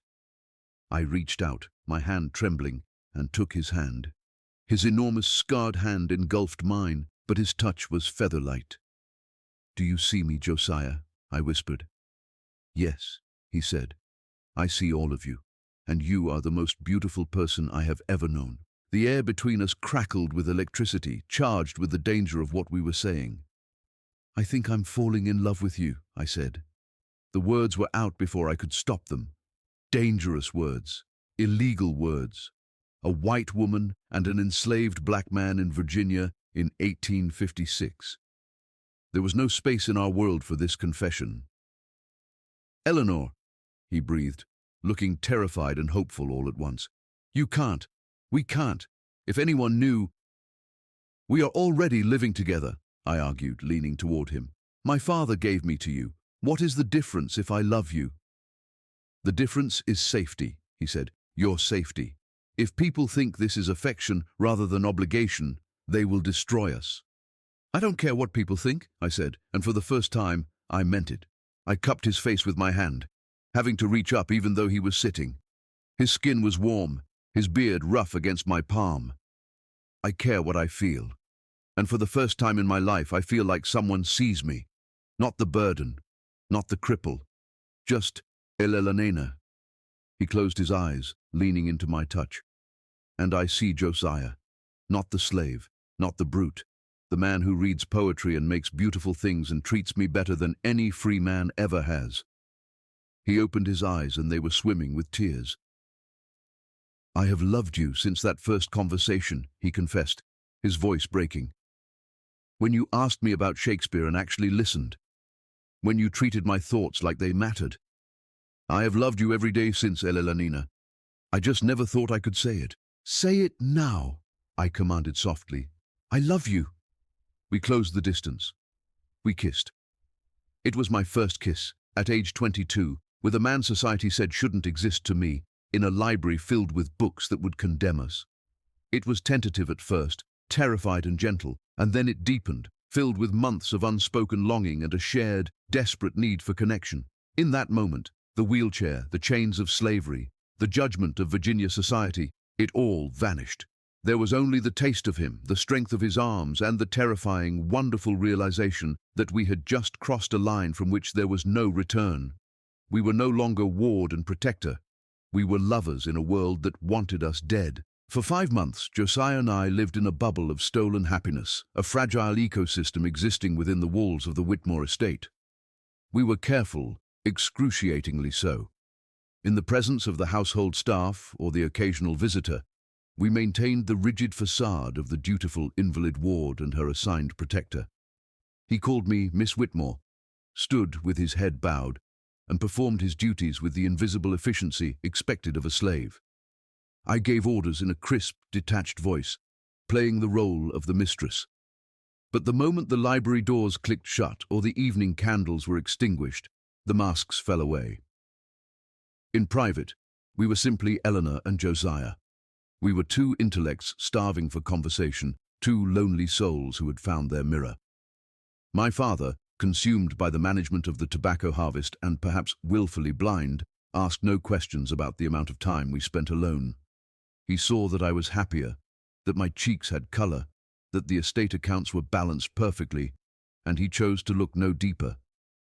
I reached out, my hand trembling, and took his hand. His enormous scarred hand engulfed mine, but his touch was feather-light. "Do you see me, Josiah?" I whispered. "Yes," he said. "I see all of you, and you are the most beautiful person I have ever known." The air between us crackled with electricity, charged with the danger of what we were saying. "I think I'm falling in love with you," I said. The words were out before I could stop them. Dangerous words, illegal words. A white woman and an enslaved black man in Virginia in 1856. There was no space in our world for this confession. "Eleanor," he breathed, looking terrified and hopeful all at once. "You can't. We can't. If anyone knew—" "We are already living together," I argued, leaning toward him. "My father gave me to you. What is the difference if I love you?" "The difference is safety," he said. "Your safety. If people think this is affection rather than obligation, they will destroy us." "I don't care what people think," I said, and for the first time, I meant it. I cupped his face with my hand, having to reach up even though he was sitting. His skin was warm, his beard rough against my palm. "I care what I feel. And for the first time in my life, I feel like someone sees me. Not the burden, not the cripple, just Elellanena." He closed his eyes, leaning into my touch. "And I see Josiah, not the slave, not the brute, the man who reads poetry and makes beautiful things and treats me better than any free man ever has." He opened his eyes and they were swimming with tears. "I have loved you since that first conversation," he confessed, his voice breaking. "When you asked me about Shakespeare and actually listened. When you treated my thoughts like they mattered. I have loved you every day since, Elellanena. I just never thought I could say it." "Say it now," I commanded softly. "I love you." We closed the distance. We kissed. It was my first kiss, at age 22, with a man society said shouldn't exist to me, in a library filled with books that would condemn us. It was tentative at first, terrified and gentle, and then it deepened, filled with months of unspoken longing and a shared, desperate need for connection. In that moment, the wheelchair, the chains of slavery, the judgment of Virginia society, it all vanished. There was only the taste of him, the strength of his arms, and the terrifying, wonderful realization that we had just crossed a line from which there was no return. We were no longer ward and protector. We were lovers in a world that wanted us dead. For 5 months, Josiah and I lived in a bubble of stolen happiness, a fragile ecosystem existing within the walls of the Whitmore estate. We were careful, excruciatingly so. In the presence of the household staff or the occasional visitor, we maintained the rigid facade of the dutiful invalid ward and her assigned protector. He called me Miss Whitmore, stood with his head bowed, and performed his duties with the invisible efficiency expected of a slave. I gave orders in a crisp, detached voice, playing the role of the mistress. But the moment the library doors clicked shut or the evening candles were extinguished, the masks fell away. In private, we were simply Eleanor and Josiah. We were two intellects starving for conversation, two lonely souls who had found their mirror. My father, consumed by the management of the tobacco harvest and perhaps willfully blind, asked no questions about the amount of time we spent alone. He saw that I was happier, that my cheeks had color, that the estate accounts were balanced perfectly, and he chose to look no deeper.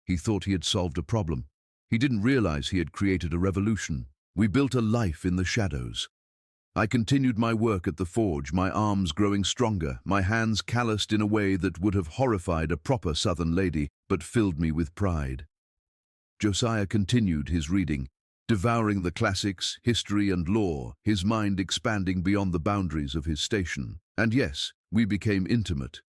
He thought he had solved a problem. He didn't realize he had created a revolution. We built a life in the shadows. I continued my work at the forge, my arms growing stronger, my hands calloused in a way that would have horrified a proper Southern lady, but filled me with pride. Josiah continued his reading, devouring the classics, history and lore, his mind expanding beyond the boundaries of his station. And yes, we became intimate.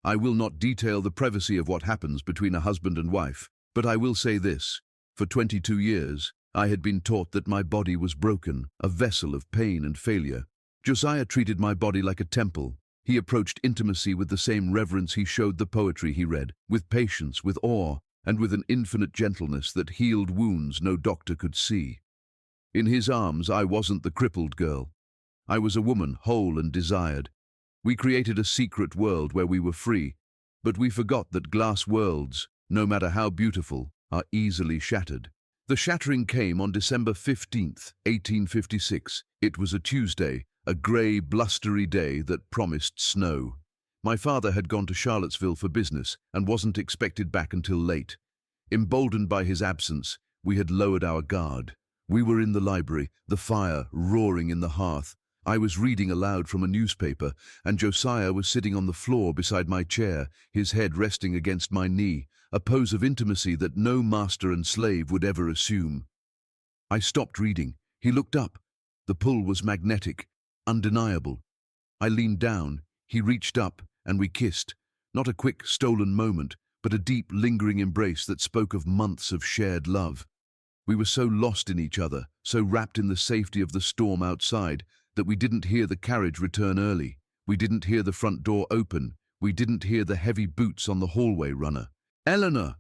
I will not detail the privacy of what happens between a husband and wife, but I will say this. For 22 years, I had been taught that my body was broken, a vessel of pain and failure. Josiah treated my body like a temple. He approached intimacy with the same reverence he showed the poetry he read, with patience, with awe, and with an infinite gentleness that healed wounds no doctor could see. In his arms, I wasn't the crippled girl. I was a woman, whole and desired. We created a secret world where we were free, but we forgot that glass worlds, no matter how beautiful, are easily shattered. The shattering came on December 15th, 1856. It was a Tuesday, a grey, blustery day that promised snow. My father had gone to Charlottesville for business and wasn't expected back until late. Emboldened by his absence, we had lowered our guard. We were in the library, the fire roaring in the hearth. I was reading aloud from a newspaper, and Josiah was sitting on the floor beside my chair, his head resting against my knee, a pose of intimacy that no master and slave would ever assume. I stopped reading. He looked up. The pull was magnetic, undeniable. I leaned down. He reached up, and we kissed. Not a quick, stolen moment. but a deep, lingering embrace that spoke of months of shared love. We were so lost in each other, so wrapped in the safety of the storm outside, that we didn't hear the carriage return early. We didn't hear the front door open. We didn't hear the heavy boots on the hallway runner. "Eleanor!"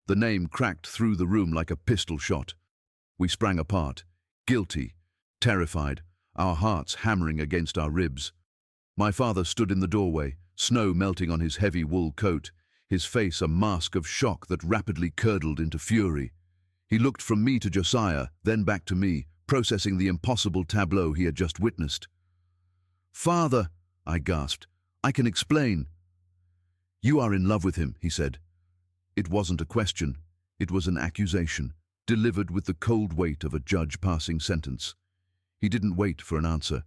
The name cracked through the room like a pistol shot. We sprang apart, guilty, terrified, our hearts hammering against our ribs. My father stood in the doorway, snow melting on his heavy wool coat, his face a mask of shock that rapidly curdled into fury. He looked from me to Josiah, then back to me, processing the impossible tableau he had just witnessed. "Father," I gasped, "I can explain." "You are in love with him," he said. It wasn't a question, it was an accusation, delivered with the cold weight of a judge passing sentence. He didn't wait for an answer.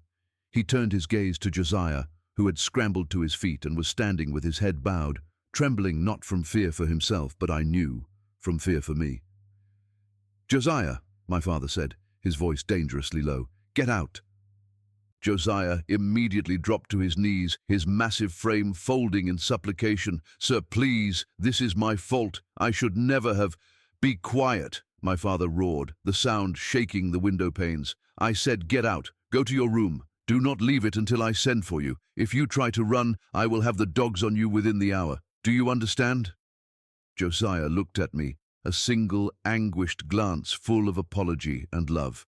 He turned his gaze to Josiah, who had scrambled to his feet and was standing with his head bowed, trembling not from fear for himself, but I knew, from fear for me. "Josiah," my father said, his voice dangerously low, "get out." Josiah immediately dropped to his knees, his massive frame folding in supplication. "Sir, please, this is my fault. I should never have—" "Be quiet," my father roared, the sound shaking the window panes. "I said get out. Go to your room. Do not leave it until I send for you. If you try to run, I will have the dogs on you within the hour. Do you understand?" Josiah looked at me, a single anguished glance full of apology and love.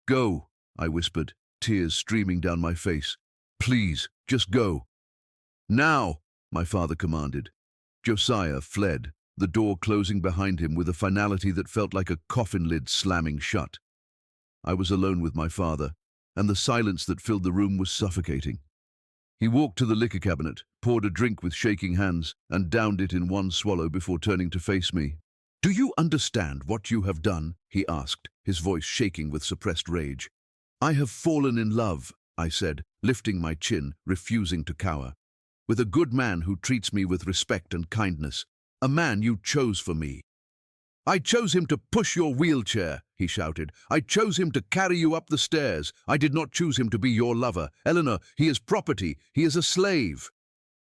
"Go," I whispered, tears streaming down my face. "Please, just go." "Now," my father commanded. Josiah fled, the door closing behind him with a finality that felt like a coffin lid slamming shut. I was alone with my father, and the silence that filled the room was suffocating. He walked to the liquor cabinet, poured a drink with shaking hands, and downed it in one swallow before turning to face me. "Do you understand what you have done?" he asked, his voice shaking with suppressed rage. "I have fallen in love," I said, lifting my chin, refusing to cower, "with a good man who treats me with respect and kindness, a man you chose for me." "I chose him to push your wheelchair," he shouted. "I chose him to carry you up the stairs. I did not choose him to be your lover. Eleanor, he is property. He is a slave."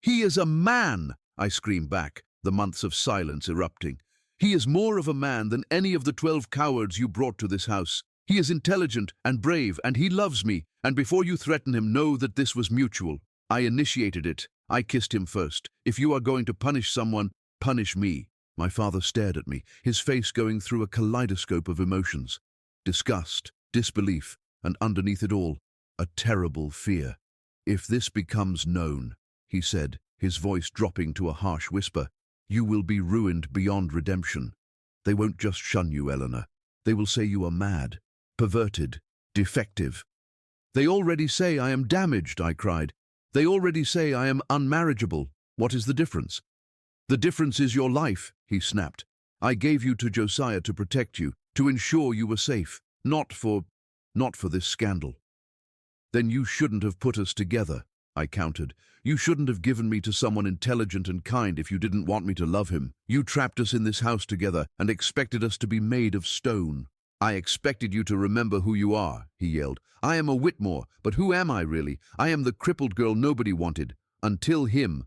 "He is a man," I screamed back, the months of silence erupting. "He is more of a man than any of the 12 cowards you brought to this house. He is intelligent and brave, and he loves me, and before you threaten him, know that this was mutual. I initiated it. I kissed him first. If you are going to punish someone, punish me." My father stared at me, his face going through a kaleidoscope of emotions. Disgust, disbelief, and underneath it all, a terrible fear. "If this becomes known," he said, his voice dropping to a harsh whisper, "you will be ruined beyond redemption. They won't just shun you, Eleanor. They will say you are mad, perverted, defective." "They already say I am damaged," I cried. "They already say I am unmarriageable. What is the difference?" "The difference is your life," he snapped. "I gave you to Josiah to protect you, to ensure you were safe, not for this scandal." "Then you shouldn't have put us together," I countered. "You shouldn't have given me to someone intelligent and kind if you didn't want me to love him. You trapped us in this house together and expected us to be made of stone." "I expected you to remember who you are," he yelled. "I am a Whitmore, but who am I really? I am the crippled girl nobody wanted. Until him."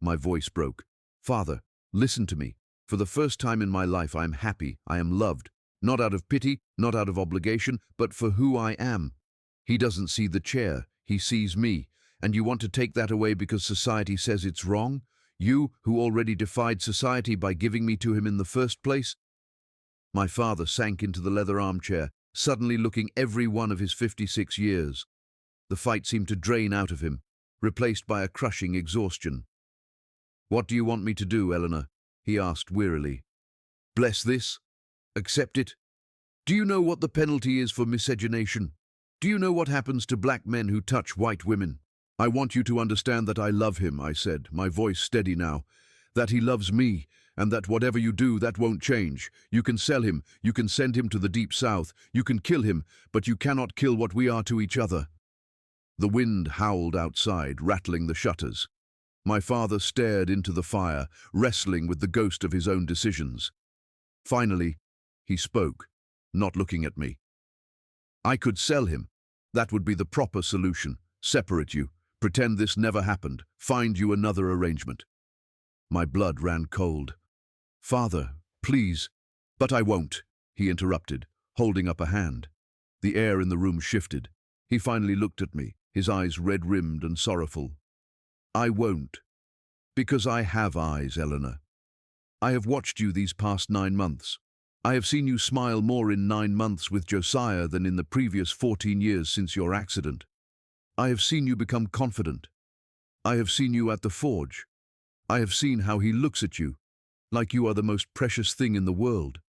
My voice broke. "Father, listen to me. For the first time in my life I am happy, I am loved. Not out of pity, not out of obligation, but for who I am. He doesn't see the chair, he sees me. And you want to take that away because society says it's wrong? You, who already defied society by giving me to him in the first place?" My father sank into the leather armchair, suddenly looking every one of his 56 years. The fight seemed to drain out of him, replaced by a crushing exhaustion. "What do you want me to do, Eleanor?" he asked wearily. "Bless this? Accept it? Do you know what the penalty is for miscegenation? Do you know what happens to black men who touch white women?" "I want you to understand that I love him," I said, my voice steady now. "That he loves me, and that whatever you do, that won't change. You can sell him, you can send him to the deep south, you can kill him, but you cannot kill what we are to each other." The wind howled outside, rattling the shutters. My father stared into the fire, wrestling with the ghost of his own decisions. Finally, he spoke, not looking at me. "I could sell him. That would be the proper solution. Separate you. Pretend this never happened. Find you another arrangement." My blood ran cold. "Father, please." "But I won't," he interrupted, holding up a hand. The air in the room shifted. He finally looked at me, his eyes red-rimmed and sorrowful. "I won't. Because I have eyes, Eleanor. I have watched you these past 9 months. I have seen you smile more in 9 months with Josiah than in the previous 14 years since your accident. I have seen you become confident. I have seen you at the forge. I have seen how he looks at you, like you are the most precious thing in the world."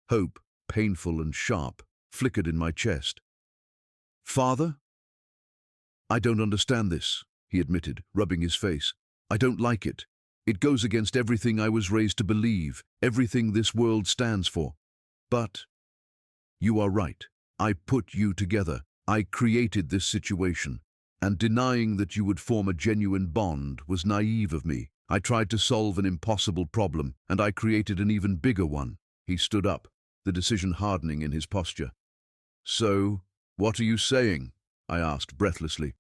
Hope, painful and sharp, flickered in my chest. "Father? I don't understand this," he admitted, rubbing his face. "I don't like it. It goes against everything I was raised to believe, everything this world stands for. But you are right. I put you together. I created this situation. And denying that you would form a genuine bond was naive of me. I tried to solve an impossible problem, and I created an even bigger one." He stood up, the decision hardening in his posture. "So, what are you saying?" I asked breathlessly.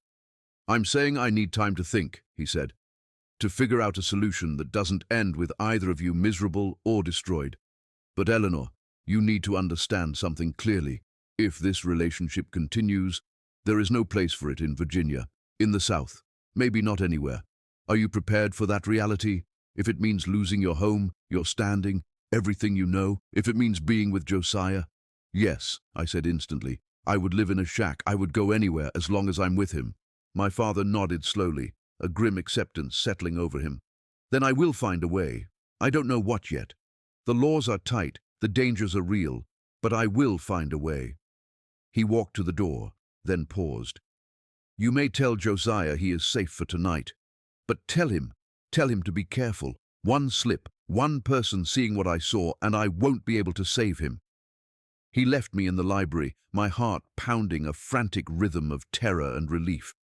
"I'm saying I need time to think," he said, "to figure out a solution that doesn't end with either of you miserable or destroyed. But Eleanor, you need to understand something clearly. If this relationship continues, there is no place for it in Virginia, in the South, maybe not anywhere. Are you prepared for that reality? If it means losing your home, your standing, everything you know, if it means being with Josiah?" "Yes," I said instantly. "I would live in a shack. I would go anywhere as long as I'm with him." My father nodded slowly, a grim acceptance settling over him. "Then I will find a way. I don't know what yet. The laws are tight, the dangers are real, but I will find a way." He walked to the door, then paused. "You may tell Josiah he is safe for tonight, but tell him to be careful. One slip, one person seeing what I saw, and I won't be able to save him." He left me in the library, my heart pounding a frantic rhythm of terror and relief.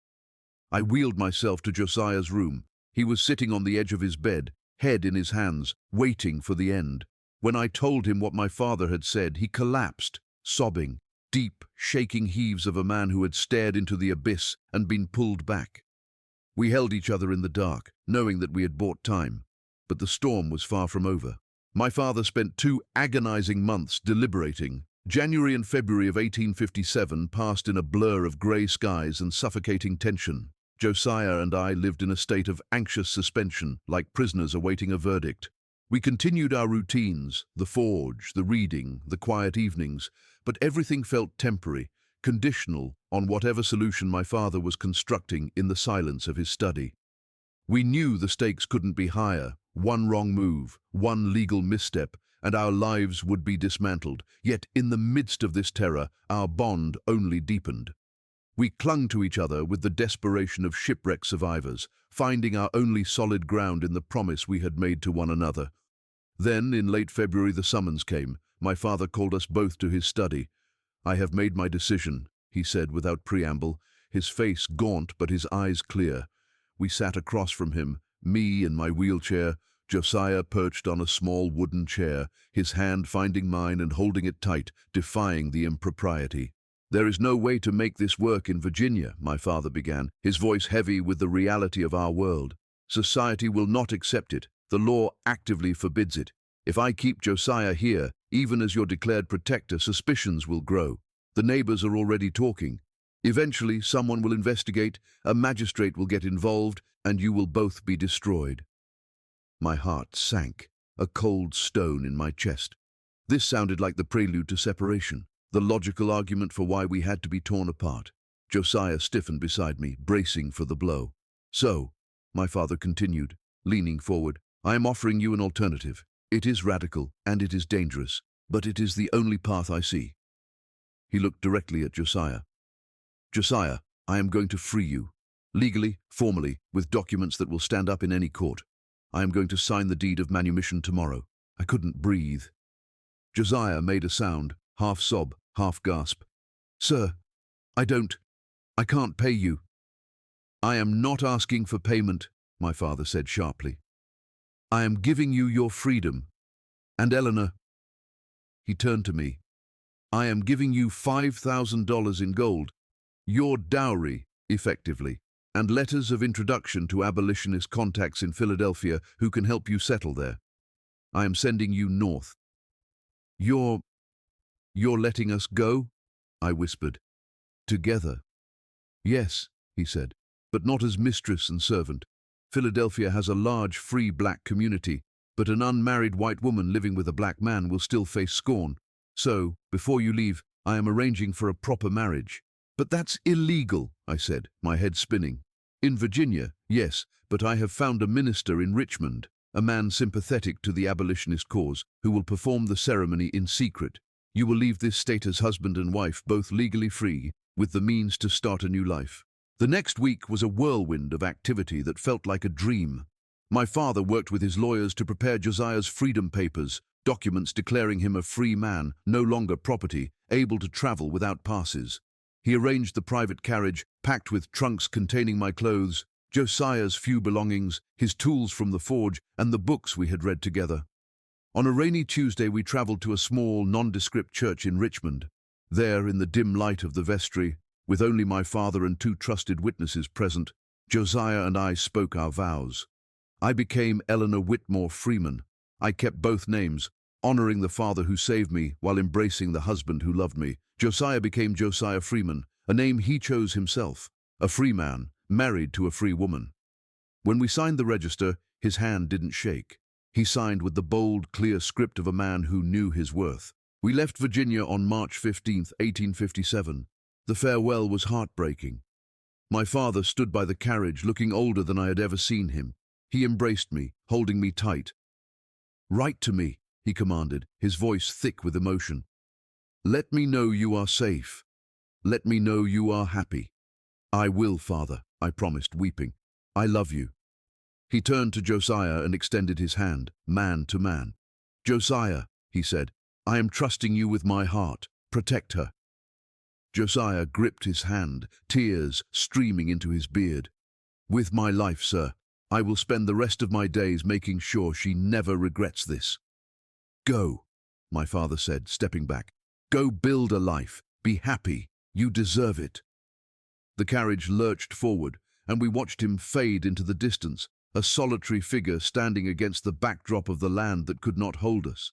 I wheeled myself to Josiah's room. He was sitting on the edge of his bed, head in his hands, waiting for the end. When I told him what my father had said, he collapsed, sobbing, deep, shaking heaves of a man who had stared into the abyss and been pulled back. We held each other in the dark, knowing that we had bought time. But the storm was far from over. My father spent 2 agonizing months deliberating. January and February of 1857 passed in a blur of grey skies and suffocating tension. Josiah and I lived in a state of anxious suspension, like prisoners awaiting a verdict. We continued our routines, the forge, the reading, the quiet evenings, but everything felt temporary, conditional on whatever solution my father was constructing in the silence of his study. We knew the stakes couldn't be higher. One wrong move, one legal misstep, and our lives would be dismantled. Yet in the midst of this terror, our bond only deepened. We clung to each other with the desperation of shipwreck survivors, finding our only solid ground in the promise we had made to one another. Then, in late February, the summons came. My father called us both to his study. "I have made my decision," he said without preamble, his face gaunt but his eyes clear. We sat across from him, me in my wheelchair, Josiah perched on a small wooden chair, his hand finding mine and holding it tight, defying the impropriety. "There is no way to make this work in Virginia," my father began, his voice heavy with the reality of our world. "Society will not accept it. The law actively forbids it. If I keep Josiah here, even as your declared protector, suspicions will grow. The neighbors are already talking. Eventually, someone will investigate, a magistrate will get involved, and you will both be destroyed." My heart sank, a cold stone in my chest. This sounded like the prelude to separation, the logical argument for why we had to be torn apart. Josiah stiffened beside me, bracing for the blow. "So," my father continued, leaning forward, "I am offering you an alternative. It is radical, and it is dangerous, but it is the only path I see." He looked directly at Josiah. "Josiah, I am going to free you. Legally, formally, with documents that will stand up in any court. I am going to sign the deed of manumission tomorrow." I couldn't breathe. Josiah made a sound, half sob, half gasp. "Sir, I can't pay you." "I am not asking for payment," my father said sharply. "I am giving you your freedom. And Eleanor," he turned to me, "I am giving you $5,000 in gold, your dowry, effectively. and letters of introduction to abolitionist contacts in Philadelphia who can help you settle there. I am sending you north. You're letting us go? I whispered. Together. Yes, he said, but not as mistress and servant. Philadelphia has a large free black community, but an unmarried white woman living with a black man will still face scorn. So, before you leave, I am arranging for a proper marriage. But that's illegal, I said, my head spinning. In Virginia, yes, but I have found a minister in Richmond, a man sympathetic to the abolitionist cause, who will perform the ceremony in secret. You will leave this state as husband and wife, both legally free, with the means to start a new life. The next week was a whirlwind of activity that felt like a dream. My father worked with his lawyers to prepare Josiah's freedom papers, documents declaring him a free man, no longer property, able to travel without passes. He arranged the private carriage, packed with trunks containing my clothes, Josiah's few belongings, his tools from the forge, and the books we had read together. On a rainy Tuesday, we traveled to a small, nondescript church in Richmond. There, in the dim light of the vestry, with only my father and 2 trusted witnesses present, Josiah and I spoke our vows. I became Elellanena Whitmore Freeman. I kept both names, honoring the father who saved me while embracing the husband who loved me. Josiah became Josiah Freeman, a name he chose himself, a free man, married to a free woman. When we signed the register, his hand didn't shake. He signed with the bold, clear script of a man who knew his worth. We left Virginia on March 15, 1857. The farewell was heartbreaking. My father stood by the carriage, looking older than I had ever seen him. He embraced me, holding me tight. "Write to me," he commanded, his voice thick with emotion. "Let me know you are safe. Let me know you are happy." "I will, Father," I promised, weeping. "I love you." He turned to Josiah and extended his hand, man to man. "Josiah," he said, "I am trusting you with my heart. Protect her." Josiah gripped his hand, tears streaming into his beard. "With my life, sir, I will spend the rest of my days making sure she never regrets this." "Go," my father said, stepping back. "Go build a life. Be happy. You deserve it." The carriage lurched forward, and we watched him fade into the distance, a solitary figure standing against the backdrop of the land that could not hold us.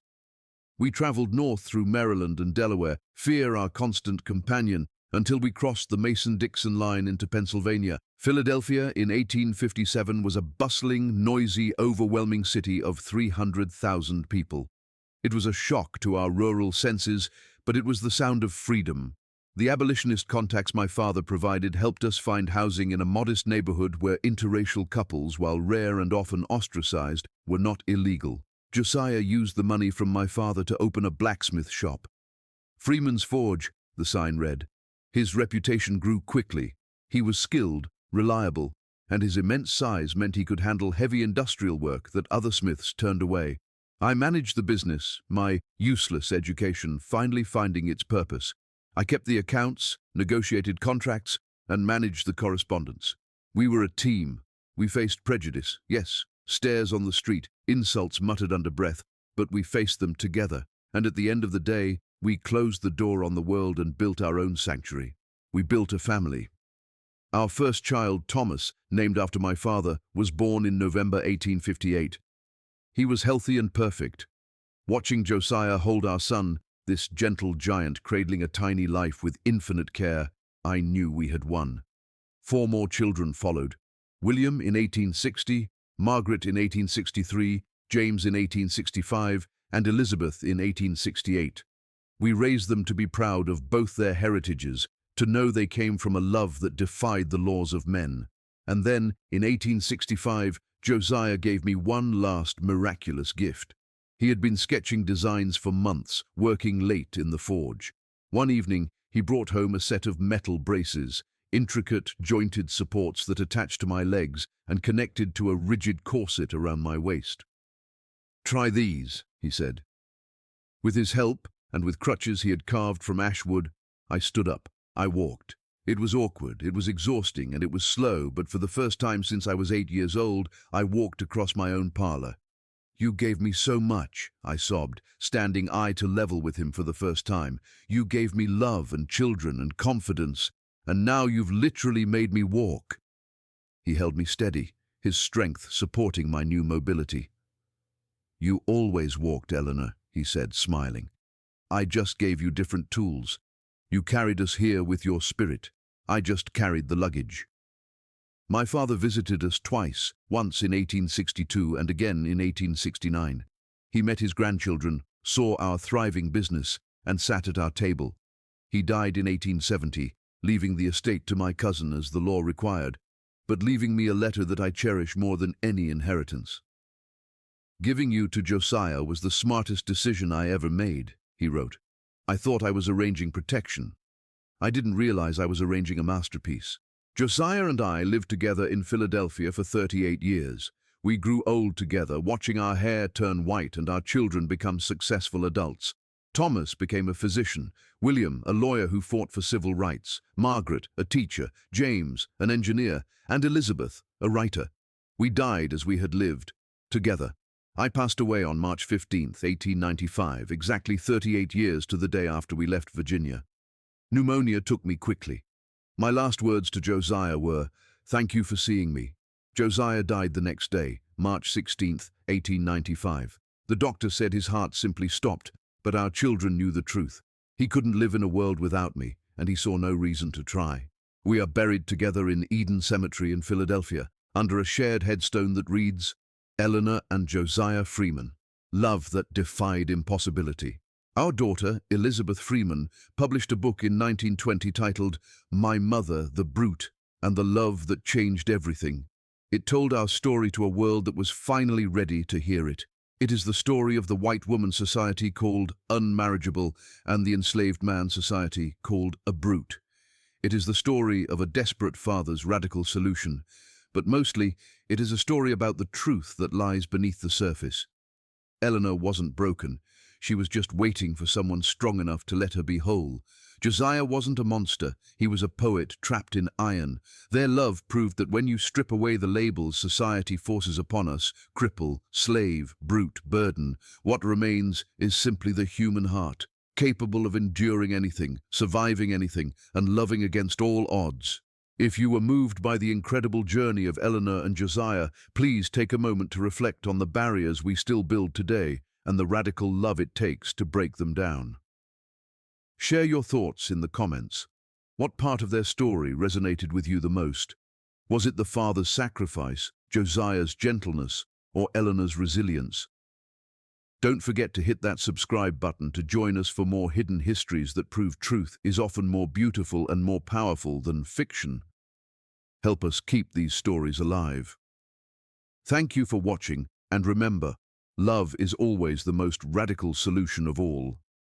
We traveled north through Maryland and Delaware, fear our constant companion, until we crossed the Mason-Dixon line into Pennsylvania. Philadelphia in 1857 was a bustling, noisy, overwhelming city of 300,000 people. It was a shock to our rural senses, but it was the sound of freedom. The abolitionist contacts my father provided helped us find housing in a modest neighborhood where interracial couples, while rare and often ostracized, were not illegal. Josiah used the money from my father to open a blacksmith shop. "Freeman's Forge," the sign read. His reputation grew quickly. He was skilled, reliable, and his immense size meant he could handle heavy industrial work that other smiths turned away. I managed the business, my useless education finally finding its purpose. I kept the accounts, negotiated contracts, and managed the correspondence. We were a team. We faced prejudice, yes, stares on the street, insults muttered under breath, but we faced them together, and at the end of the day, we closed the door on the world and built our own sanctuary. We built a family. Our first child, Thomas, named after my father, was born in November 1858. He was healthy and perfect. Watching Josiah hold our son, this gentle giant cradling a tiny life with infinite care, I knew we had won. 4 more children followed. William in 1860, Margaret in 1863, James in 1865, and Elizabeth in 1868. We raised them to be proud of both their heritages, to know they came from a love that defied the laws of men. And then, in 1865, Josiah gave me one last miraculous gift. He had been sketching designs for months, working late in the forge. One evening, he brought home a set of metal braces, intricate, jointed supports that attached to my legs and connected to a rigid corset around my waist. "Try these," he said. With his help, and with crutches he had carved from ash wood, I stood up. I walked. It was awkward, it was exhausting, and it was slow, but for the first time since I was 8 years old, I walked across my own parlor. "You gave me so much," I sobbed, standing eye to level with him for the first time. "You gave me love and children and confidence, and now you've literally made me walk." He held me steady, his strength supporting my new mobility. "You always walked, Eleanor," he said, smiling. "I just gave you different tools. You carried us here with your spirit. I just carried the luggage." My father visited us twice, once in 1862 and again in 1869. He met his grandchildren, saw our thriving business, and sat at our table. He died in 1870, leaving the estate to my cousin as the law required, but leaving me a letter that I cherish more than any inheritance. "Giving you to Josiah was the smartest decision I ever made," he wrote. "I thought I was arranging protection. I didn't realize I was arranging a masterpiece." Josiah and I lived together in Philadelphia for 38 years. We grew old together, watching our hair turn white and our children become successful adults. Thomas became a physician, William, a lawyer who fought for civil rights, Margaret, a teacher, James, an engineer, and Elizabeth, a writer. We died as we had lived, together. I passed away on March 15, 1895, exactly 38 years to the day after we left Virginia. Pneumonia took me quickly. My last words to Josiah were, "Thank you for seeing me." Josiah died the next day, March 16, 1895. The doctor said his heart simply stopped, but our children knew the truth. He couldn't live in a world without me, and he saw no reason to try. We are buried together in Eden Cemetery in Philadelphia, under a shared headstone that reads, "Eleanor and Josiah Freeman, love that defied impossibility." Our daughter, Elizabeth Freeman, published a book in 1920 titled My Mother, the Brute, and the Love That Changed Everything. It told our story to a world that was finally ready to hear it. It is the story of the white woman society called Unmarriageable and the enslaved man society called a brute. It is the story of a desperate father's radical solution, but mostly it is a story about the truth that lies beneath the surface. Eleanor wasn't broken. She was just waiting for someone strong enough to let her be whole. Josiah wasn't a monster. He was a poet trapped in iron. Their love proved that when you strip away the labels society forces upon us, cripple, slave, brute, burden, what remains is simply the human heart, capable of enduring anything, surviving anything, and loving against all odds. If you were moved by the incredible journey of Eleanor and Josiah, please take a moment to reflect on the barriers we still build today and the radical love it takes to break them down. Share your thoughts in the comments. What part of their story resonated with you the most? Was it the father's sacrifice, Josiah's gentleness, or Eleanor's resilience? Don't forget to hit that subscribe button to join us for more hidden histories that prove truth is often more beautiful and more powerful than fiction. Help us keep these stories alive. Thank you for watching, and remember, love is always the most radical solution of all.